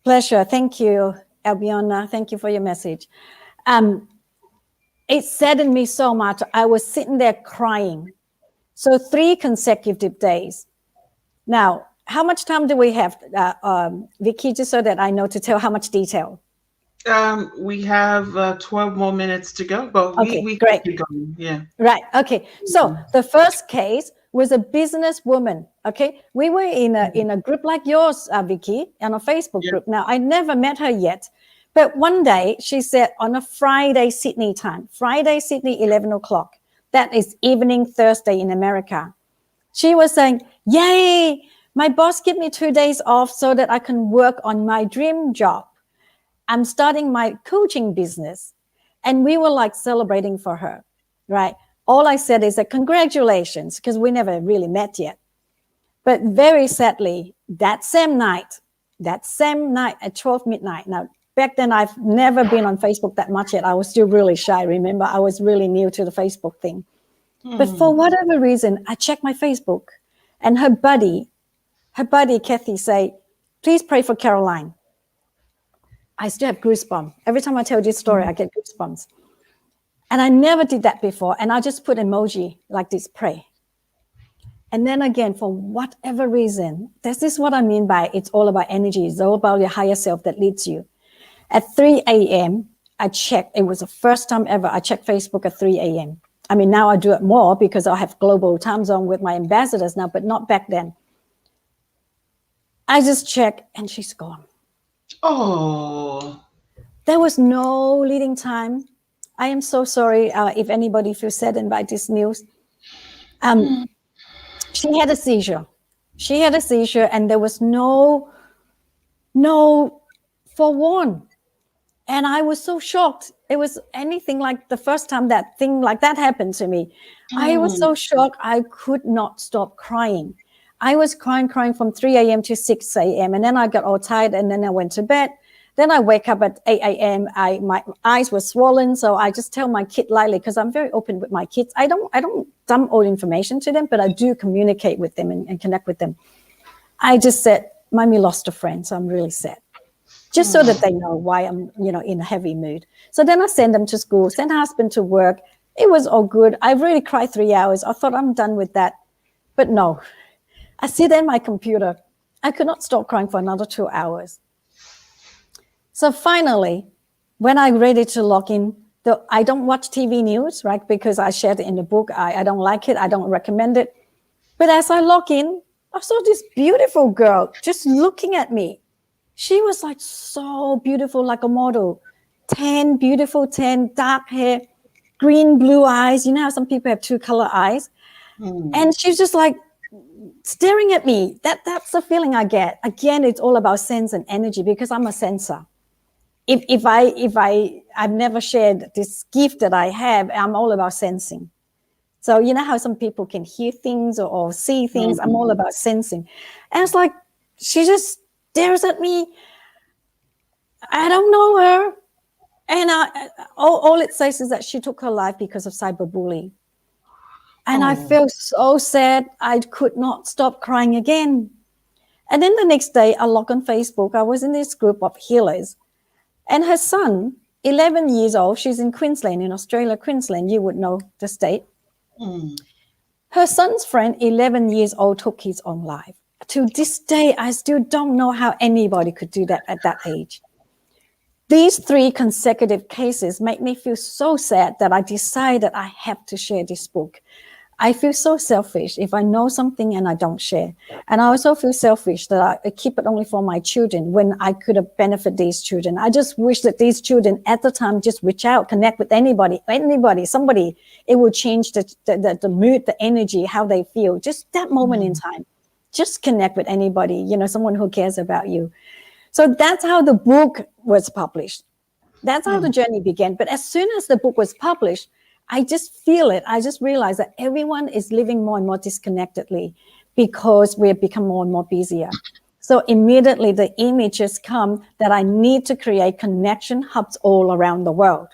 Pleasure. Thank you, Albiona. Thank you for your message. It saddened me so much. I was sitting there crying. So 3 consecutive days. Now, how much time do we have, Vicky, just so that I know to tell how much detail? we have 12 more minutes to go, but we Okay, we can great. keep going. Yeah. Right. Okay. So Mhm. the first case was a businesswoman. Okay, we were in a group like yours, Vicky, on a Facebook Yeah. group. Now I never met her yet, but one day she said on a Friday Sydney time, Friday Sydney 11 o'clock. That is evening Thursday in America. She was saying, "Yay! My boss give me 2 days off so that I can work on my dream job. I'm starting my coaching business." And we were like celebrating for her, right? All I said is that congratulations, because we never really met yet. But very sadly, that same night at 12 midnight. Now, back then, I've never been on Facebook that much yet. I was still really shy. Remember, I was really new to the Facebook thing. But for whatever reason, I checked my Facebook, and her buddy, Kathy, say, "Please pray for Caroline." I still have goosebumps. Every time I tell this story, I get goosebumps. And I never did that before. And I just put emoji like this, pray. And then again, for whatever reason, this is what I mean by it's all about energy. It's all about your higher self that leads you. At 3 a.m., I checked. It was the first time ever I checked Facebook at 3 a.m. I mean, now I do it more because I have global time zone with my ambassadors now, but not back then. I just checked and she's gone. Oh. There was no leading time. I am so sorry if anybody feels saddened by this news. She had a seizure. She had a seizure, and there was no forewarn. And I was so shocked. It was anything like the first time that thing like that happened to me. I was so shocked. I could not stop crying. I was crying from 3 a.m. to 6 a.m. And then I got all tired, and then I went to bed. Then I wake up at 8 a.m. My eyes were swollen. So I just tell my kid lightly, because I'm very open with my kids. I don't dump all information to them, but I do communicate with them and connect with them. I just said, "Mommy lost a friend, so I'm really sad." Just so that they know why I'm, in a heavy mood. So then I sent them to school, sent husband to work. It was all good. I really cried 3 hours. I thought I'm done with that. But no, I sit at my computer. I could not stop crying for another 2 hours. So finally, when I'm ready to log in, I don't watch TV news, right? Because I shared it in the book. I don't like it. I don't recommend it. But as I log in, I saw this beautiful girl just looking at me. She was like so beautiful, like a model. Beautiful tan, dark hair, green, blue eyes. You know how some people have 2-color eyes? And she's just like staring at me. That's the feeling I get. Again, it's all about sense and energy, because I'm a sensor. I've never shared this gift that I have. I'm all about sensing. So you know how some people can hear things or see things. I'm all about sensing. And it's like, she just stares at me. I don't know her. And all it says is that she took her life because of cyberbullying. And I felt so sad. I could not stop crying again. And then the next day, I logged on Facebook. I was in this group of healers. And her son, 11 years old, she's in Queensland, in Australia, Queensland. You would know the state. Her son's friend, 11 years old, took his own life. To this day, I still don't know how anybody could do that at that age. These 3 consecutive cases make me feel so sad that I decided I have to share this book. I feel so selfish if I know something and I don't share. And I also feel selfish that I keep it only for my children when I could have benefited these children. I just wish that these children at the time just reach out, connect with anybody, somebody. It will change the mood, the energy, how they feel. Just that moment in time. Just connect with anybody, someone who cares about you. So that's how the book was published. That's how the journey began. But as soon as the book was published, I just feel it. I just realized that everyone is living more and more disconnectedly because we have become more and more busier. So immediately the images come that I need to create connection hubs all around the world.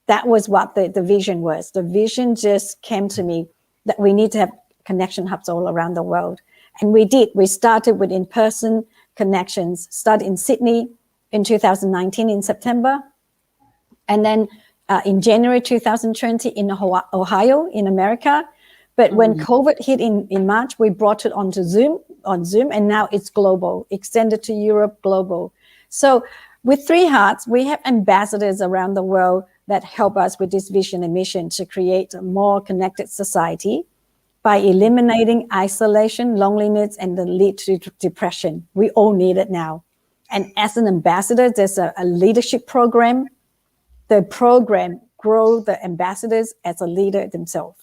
That was what the vision was. The vision just came to me that we need to have connection hubs all around the world. And we did. We started with in-person connections, started in Sydney in 2019 in September. And then in January 2020 in Ohio, in America. But when COVID hit in March, we brought it on Zoom, and now it's global, extended to Europe, global. So with 3 Hearts, we have ambassadors around the world that help us with this vision and mission to create a more connected society. by eliminating isolation, loneliness, and the lead to depression. We all need it now. And as an ambassador, there's a leadership program. The program grow the ambassadors as a leader themselves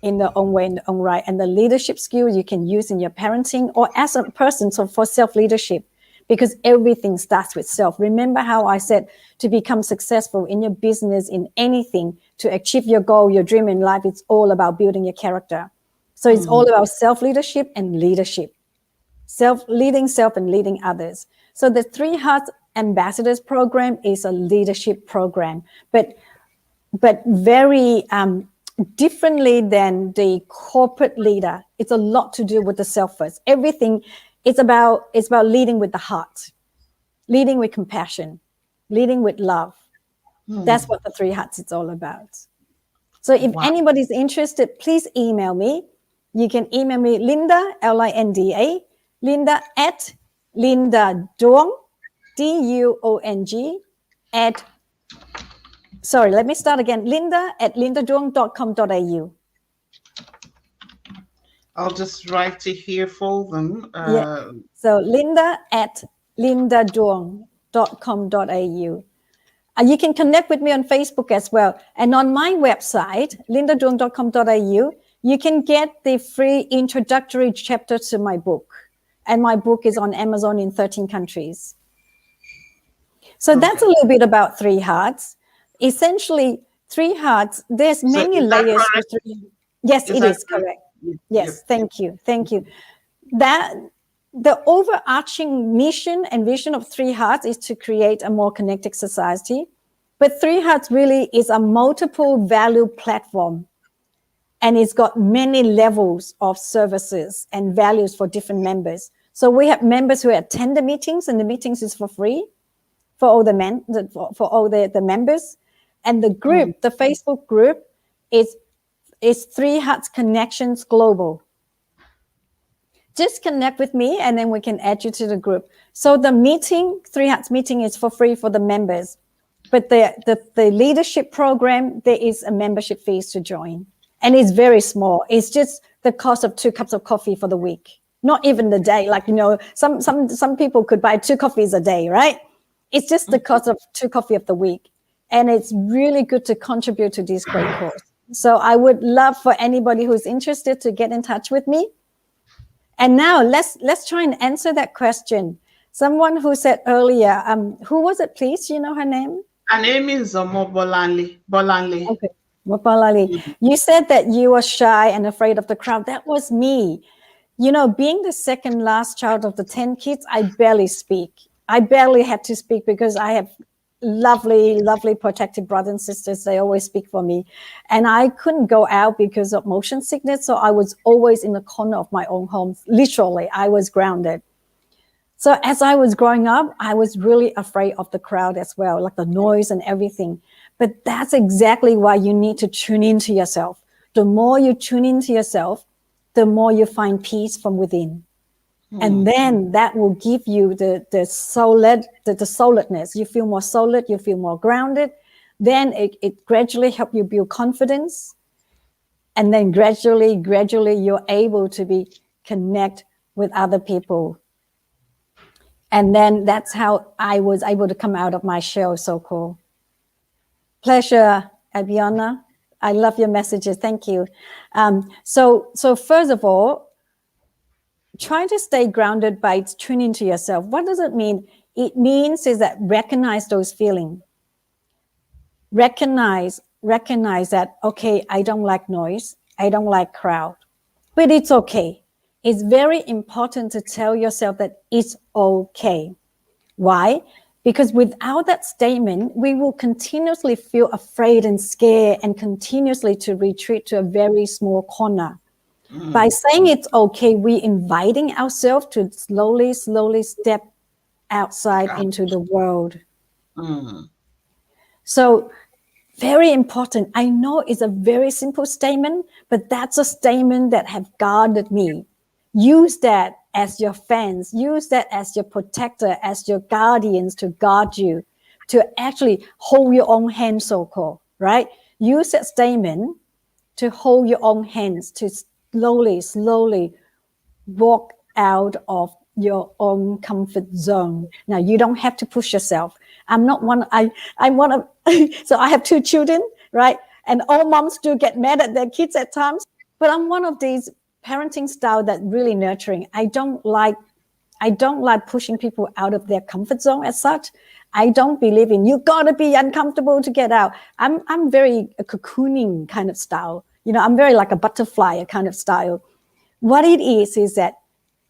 in their own way, in their own right. And the leadership skills you can use in your parenting or as a person, so for self-leadership, because everything starts with self. Remember how I said to become successful in your business, in anything, to achieve your goal, your dream in life, it's all about building your character. So it's all about self-leadership and leadership. Leading self and leading others. So the Three Hearts Ambassadors program is a leadership program, but very differently than the corporate leader. It's a lot to do with the self first. Everything it's about leading with the heart, leading with compassion, leading with love. That's what the Three Hearts is all about. So if Wow. anybody's interested, please email me. You can email me Linda, Linda, Linda at Linda Duong, Duong, at, sorry, let me start again, Linda at lindaduong.com.au. I'll just write it here for them. Yeah. So Linda at lindaduong.com.au. You can connect with me on Facebook as well. And on my website, lindaduong.com.au, you can get the free introductory chapter to my book. And my book is on Amazon in 13 countries. So that's a little bit about Three Hearts. Essentially, Three Hearts, there's many layers to Three. Yes, it is correct. Yes, thank you. Thank you. That the overarching mission and vision of Three Hearts is to create a more connected society. But Three Hearts really is a multiple value platform. And it's got many levels of services and values for different members. So we have members who attend the meetings, and the meetings is for free for all the members. And the group, the Facebook group, is Three Hearts Connections Global. Just connect with me and then we can add you to the group. So the meeting, Three Hearts meeting, is for free for the members. But the leadership program, there is a membership fees to join. And it's very small. It's just the cost of 2 cups of coffee for the week. Not even the day. Like, some people could buy 2 coffees a day, right? It's just the cost of 2 coffee of the week. And it's really good to contribute to this great cause. So I would love for anybody who's interested to get in touch with me. And now let's try and answer that question. Someone who said earlier, who was it, please? Do you know her name? Her name is Bolanle. Okay. Bolanle. You said that you were shy and afraid of the crowd. That was me. Being the second last child of the 10 kids, I barely speak. I barely had to speak because I have lovely, lovely protective brothers and sisters. They always speak for me. And I couldn't go out because of motion sickness. So I was always in the corner of my own home. Literally, I was grounded. So as I was growing up, I was really afraid of the crowd as well, like the noise and everything. But that's exactly why you need to tune into yourself. The more you tune into yourself, the more you find peace from within. And then that will give you the solidness. You feel more solid, you feel more grounded. Then it gradually helps you build confidence. And then gradually you're able to connect with other people. And then that's how I was able to come out of my shell. So cool. Pleasure, Abiona. I love your messages. Thank you. So first of all, try to stay grounded by tuning to yourself. What does it mean? It means is that recognize those feelings. Recognize that, okay, I don't like noise. I don't like crowd. But it's okay. It's very important to tell yourself that it's okay. Why? Because without that statement, we will continuously feel afraid and scared and continuously to retreat to a very small corner. By saying it's okay, we're inviting ourselves to slowly step outside into the world. So very important. I know it's a very simple statement, but that's a statement that have guarded me. Use that as your fence. Use that as your protector, as your guardians to guard you, to actually hold your own hand, so-called, right? Use that statement to hold your own hands, to slowly walk out of your own comfort zone. Now you don't have to push yourself. I'm not one. I'm one of. So I have two children, right? And all moms do get mad at their kids at times. But I'm one of these parenting style that really nurturing. I don't like pushing people out of their comfort zone as such. I don't believe in you gotta be uncomfortable to get out. I'm very a cocooning kind of style. I'm very like a butterfly kind of style. What it is that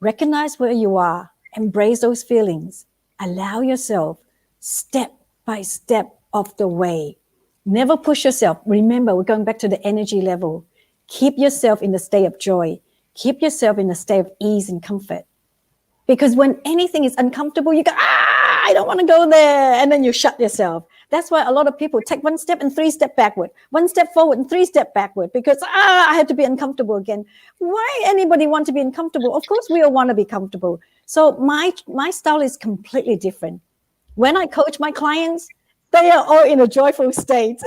recognize where you are, embrace those feelings, allow yourself step by step of the way. Never push yourself. Remember, we're going back to the energy level. Keep yourself in the state of joy. Keep yourself in a state of ease and comfort. Because when anything is uncomfortable, you go, I don't want to go there. And then you shut yourself. That's why a lot of people take one step and three step backward, one step forward and three step backward, because I have to be uncomfortable again. Why anybody want to be uncomfortable? Of course, we all want to be comfortable. So my style is completely different. When I coach my clients, they are all in a joyful state.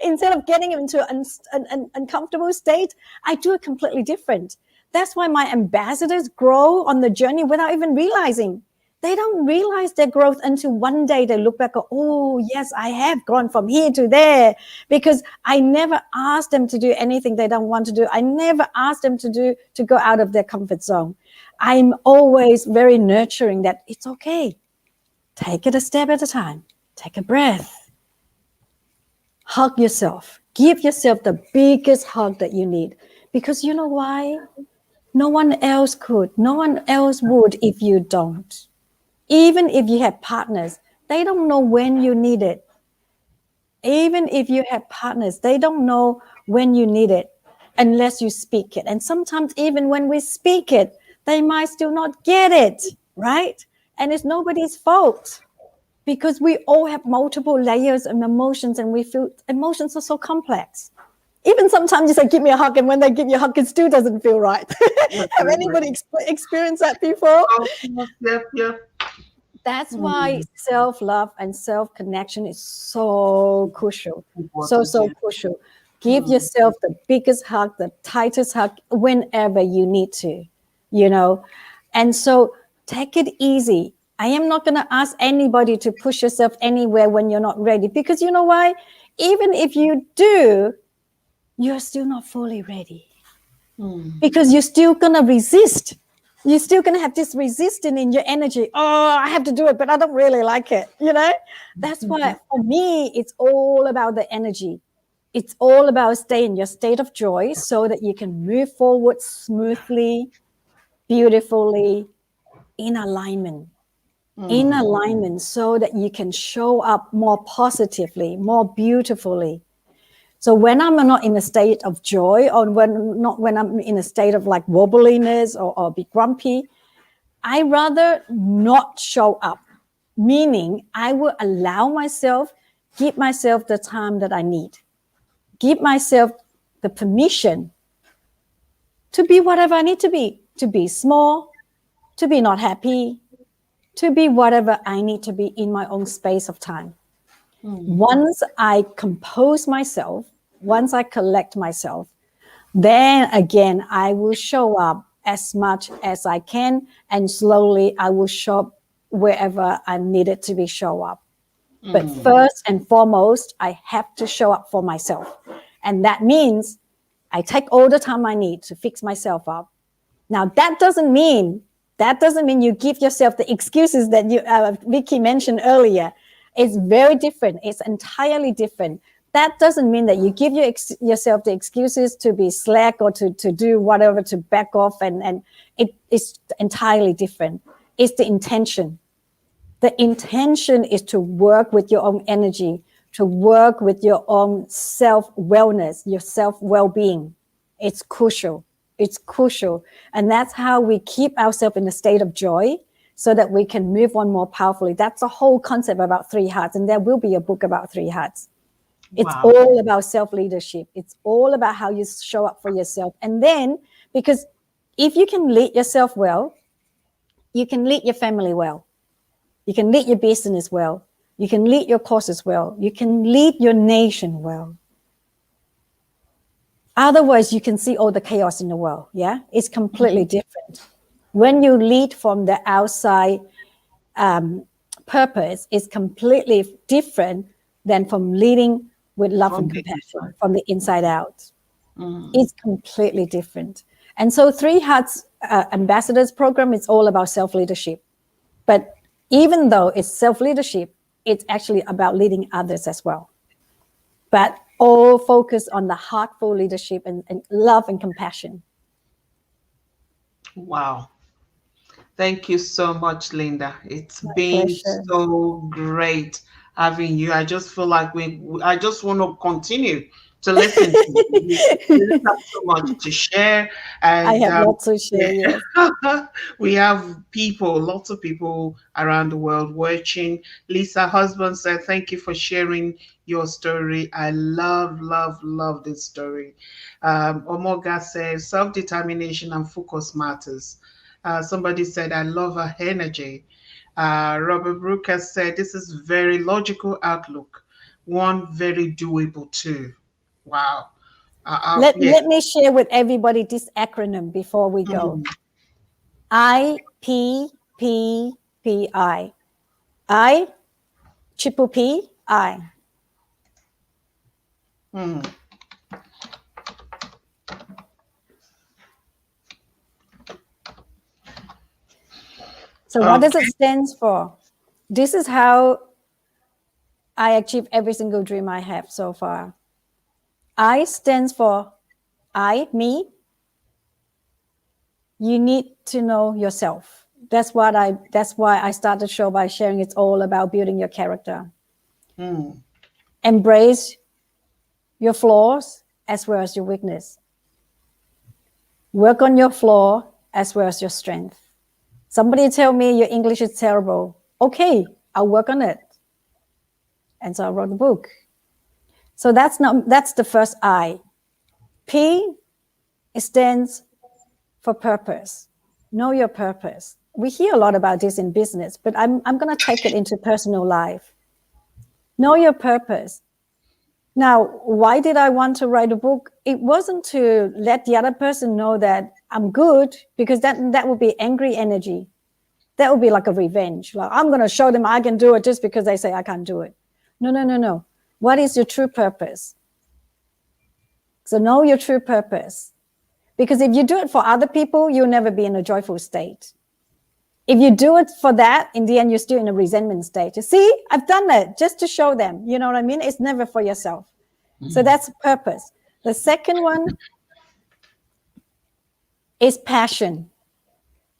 Instead of getting into an uncomfortable state, I do it completely different. That's why my ambassadors grow on the journey without even realizing. They don't realize their growth until one day they look back and go, oh, yes, I have gone from here to there, because I never asked them to do anything they don't want to do. I never asked them to go out of their comfort zone. I'm always very nurturing that it's okay. Take it a step at a time. Take a breath. Hug yourself. Give yourself the biggest hug that you need. Because you know why? No one else could. No one else would if you don't. Even if you have partners, they don't know when you need it. Even if you have partners, they don't know when you need it unless you speak it. And sometimes even when we speak it, they might still not get it, right? And it's nobody's fault, because we all have multiple layers of emotions, and we feel emotions are so complex. Even sometimes you say, give me a hug, and when they give you a hug, it still doesn't feel right. Have anybody experienced that before? Oh, yep, yep. That's why self-love and self-connection is so crucial. So, Important, so yeah. crucial. Give yourself the biggest hug, the tightest hug whenever you need to, you know. And so take it easy. I am not going to ask anybody to push yourself anywhere when you're not ready, because you know why? Even if you do, you're still not fully ready, because you're still going to resist. You're still going to have this resistance in your energy. Oh, I have to do it, but I don't really like it. That's why for me, it's all about the energy. It's all about staying in your state of joy so that you can move forward smoothly, beautifully, in alignment. In alignment, so that you can show up more positively, more beautifully. So when I'm not in a state of joy, or when I'm in a state of like wobbliness or be grumpy, I rather not show up. Meaning I will allow myself, give myself the time that I need, give myself the permission to be whatever I need to be small, to be not happy, to be whatever I need to be in my own space of time. Once I compose myself, once I collect myself, then again, I will show up as much as I can, and slowly I will show up wherever I needed to be show up. But first and foremost, I have to show up for myself. And that means I take all the time I need to fix myself up. Now, that doesn't mean you give yourself the excuses that Vicky mentioned earlier. It's very different. It's entirely different. That doesn't mean that you give yourself the excuses to be slack or to do whatever, to back off. And it's entirely different. It's the intention. The intention is to work with your own energy, to work with your own self-wellness, your self-well-being. It's crucial. It's crucial. And that's how we keep ourselves in a state of joy, so that we can move on more powerfully. That's a whole concept about three hearts. And there will be a book about three hearts. It's Wow. all about self-leadership. It's all about how you show up for yourself. And then, because if you can lead yourself well, you can lead your family well. You can lead your business well. You can lead your causes well. You can lead your nation well. Otherwise, you can see all the chaos in the world. Yeah, it's completely different. When you lead from the outside, purpose is completely different than from leading with love From and the compassion inside. from the inside out. Mm. It's completely different. And so Three Hearts Ambassadors Program is all about self-leadership. But even though it's self-leadership, it's actually about leading others as well. But all focus on the heartful leadership and love and compassion. Wow. Thank you so much, Linda. It's My been pleasure. so great having you. I just feel like I just want to continue to listen to you. You just have so much to share. I And have lots to share, yes. we have people, lots of people around the world watching. Lisa husband said, thank you for sharing your story. I love, love, love this story. Omoga says, self-determination and focus matters. Somebody said, I love her energy. Robert Brooker said, this is very logical outlook. One very doable too. Wow. Yeah. Let me share with everybody this acronym before we go. Mm, IPPPI. I triple P I. mm. So what does it Okay. stand for? This is how I achieve every single dream I have so far. I stands for I, me. You need to know yourself. That's why I started the show by sharing it's all about building your character. Mm, Embrace your flaws as well as your weakness. Work on your flaw as well as your strength. Somebody tell me your English is terrible. Okay, I'll work on it. And so I wrote a book. So that's the first I. P stands for purpose. Know your purpose. We hear a lot about this in business, but I'm going to take it into personal life. Know your purpose. Now, why did I want to write a book? It wasn't to let the other person know that I'm good, because that would be angry energy. That would be like a revenge. Like, I'm going to show them I can do it just because they say I can't do it. No, no, no, no. What is your true purpose? So know your true purpose. Because if you do it for other people, you'll never be in a joyful state. If you do it for that, in the end, you're still in a resentment state. You see, I've done it just to show them. You know what I mean? It's never for yourself. So that's purpose. The second one is passion.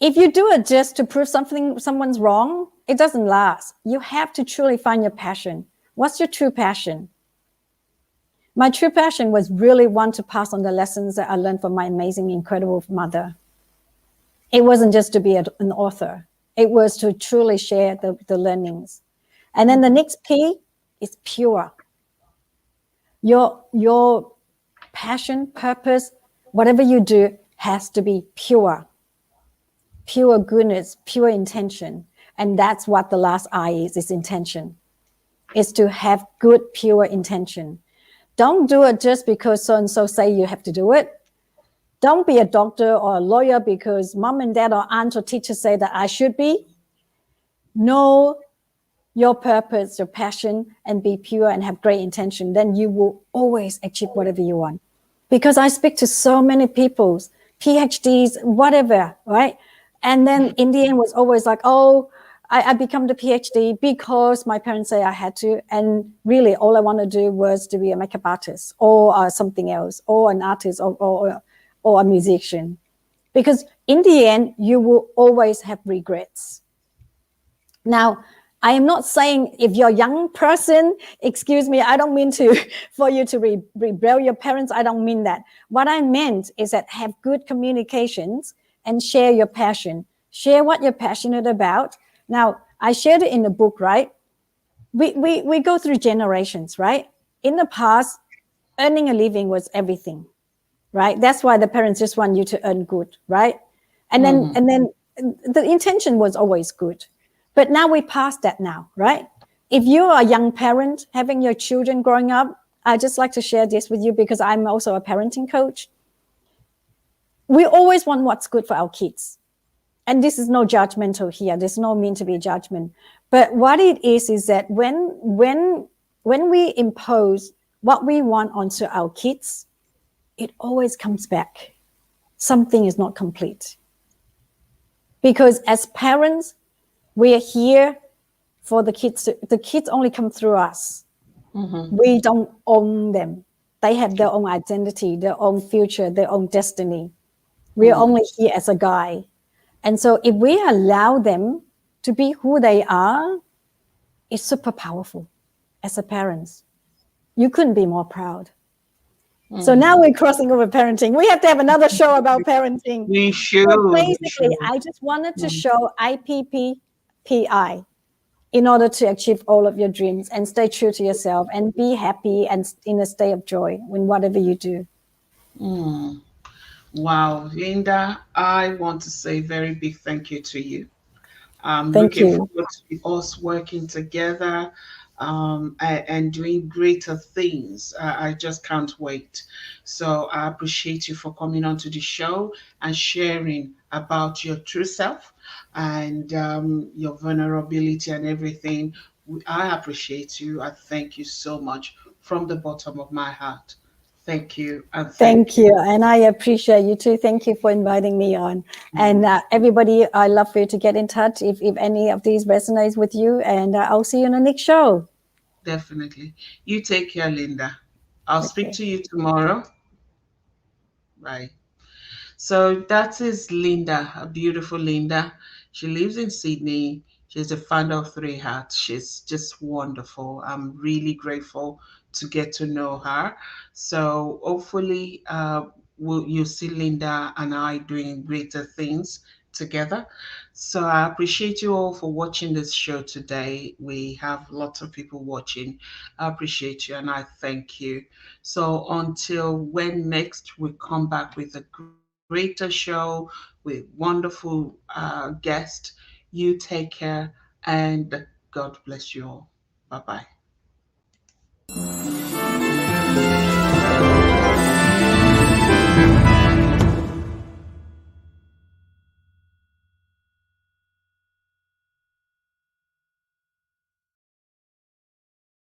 If you do it just to prove someone's wrong, it doesn't last. You have to truly find your passion. What's your true passion? My true passion was really want to pass on the lessons that I learned from my amazing, incredible mother. It wasn't just to be an author. It was to truly share the learnings. And then the next P is pure. Your passion, purpose, whatever you do has to be pure. Pure goodness, pure intention. And that's what the last I is intention. Is to have good, pure intention. Don't do it just because so-and-so say you have to do it. Don't be a doctor or a lawyer because mom and dad or aunt or teacher say that I should be. Know your purpose, your passion, and be pure and have great intention. Then you will always achieve whatever you want. Because I speak to so many people, PhDs, whatever, right? And then in the end was always like, oh, I become the PhD because my parents say I had to. And really all I want to do was to be a makeup artist or something else, or an artist or a musician. Because in the end, you will always have regrets. Now, I am not saying if you're a young person, excuse me, I don't mean to for you to rebel your parents. I don't mean that. What I meant is that have good communications and share your passion. Share what you're passionate about. Now, I shared it in the book, right? We go through generations, right? In the past, earning a living was everything, right? That's why the parents just want you to earn good, right? And then the intention was always good. But now we past that now, right? If you're a young parent having your children growing up, I just like to share this with you because I'm also a parenting coach. We always want what's good for our kids. And this is no judgmental here. There's no mean to be judgment. But what it is that when we impose what we want onto our kids, it always comes back. Something is not complete. Because as parents, we are here for the kids. The kids only come through us. Mm-hmm. We don't own them. They have their own identity, their own future, their own destiny. We are Mm. only here as a guide. And so if we allow them to be who they are, it's super powerful as a parent. You couldn't be more proud. So now Mm. we're crossing over parenting. We have to have another show about parenting. We should. So We basically, should. I just wanted to Mm. show IPPPI in order to achieve all of your dreams and stay true to yourself and be happy and in a state of joy in whatever you do. Mm. Wow, Linda, I want to say very big thank you to you. I'm Thank looking you. forward to us working together and doing greater things. I just can't wait. So I appreciate you for coming onto the show and sharing about your true self and your vulnerability and everything. I appreciate you. I thank you so much from the bottom of my heart. Thank you and Thank thank you. you. And I appreciate you too. Thank you for inviting me on. And everybody, I love for you to get in touch if any of these resonates with you. And I'll see you in the next show. Definitely. You take care, Linda. I'll speak Okay. to you tomorrow. Bye. So that is Linda, a beautiful Linda. She lives in Sydney. She's the founder of Three Hearts. She's just wonderful. I'm really grateful to get to know her. So hopefully, you see Linda and I doing greater things together. So I appreciate you all for watching this show today. We have lots of people watching. I appreciate you and I thank you. So until when next we come back with a greater show with wonderful guest, you take care and God bless you all. Bye bye.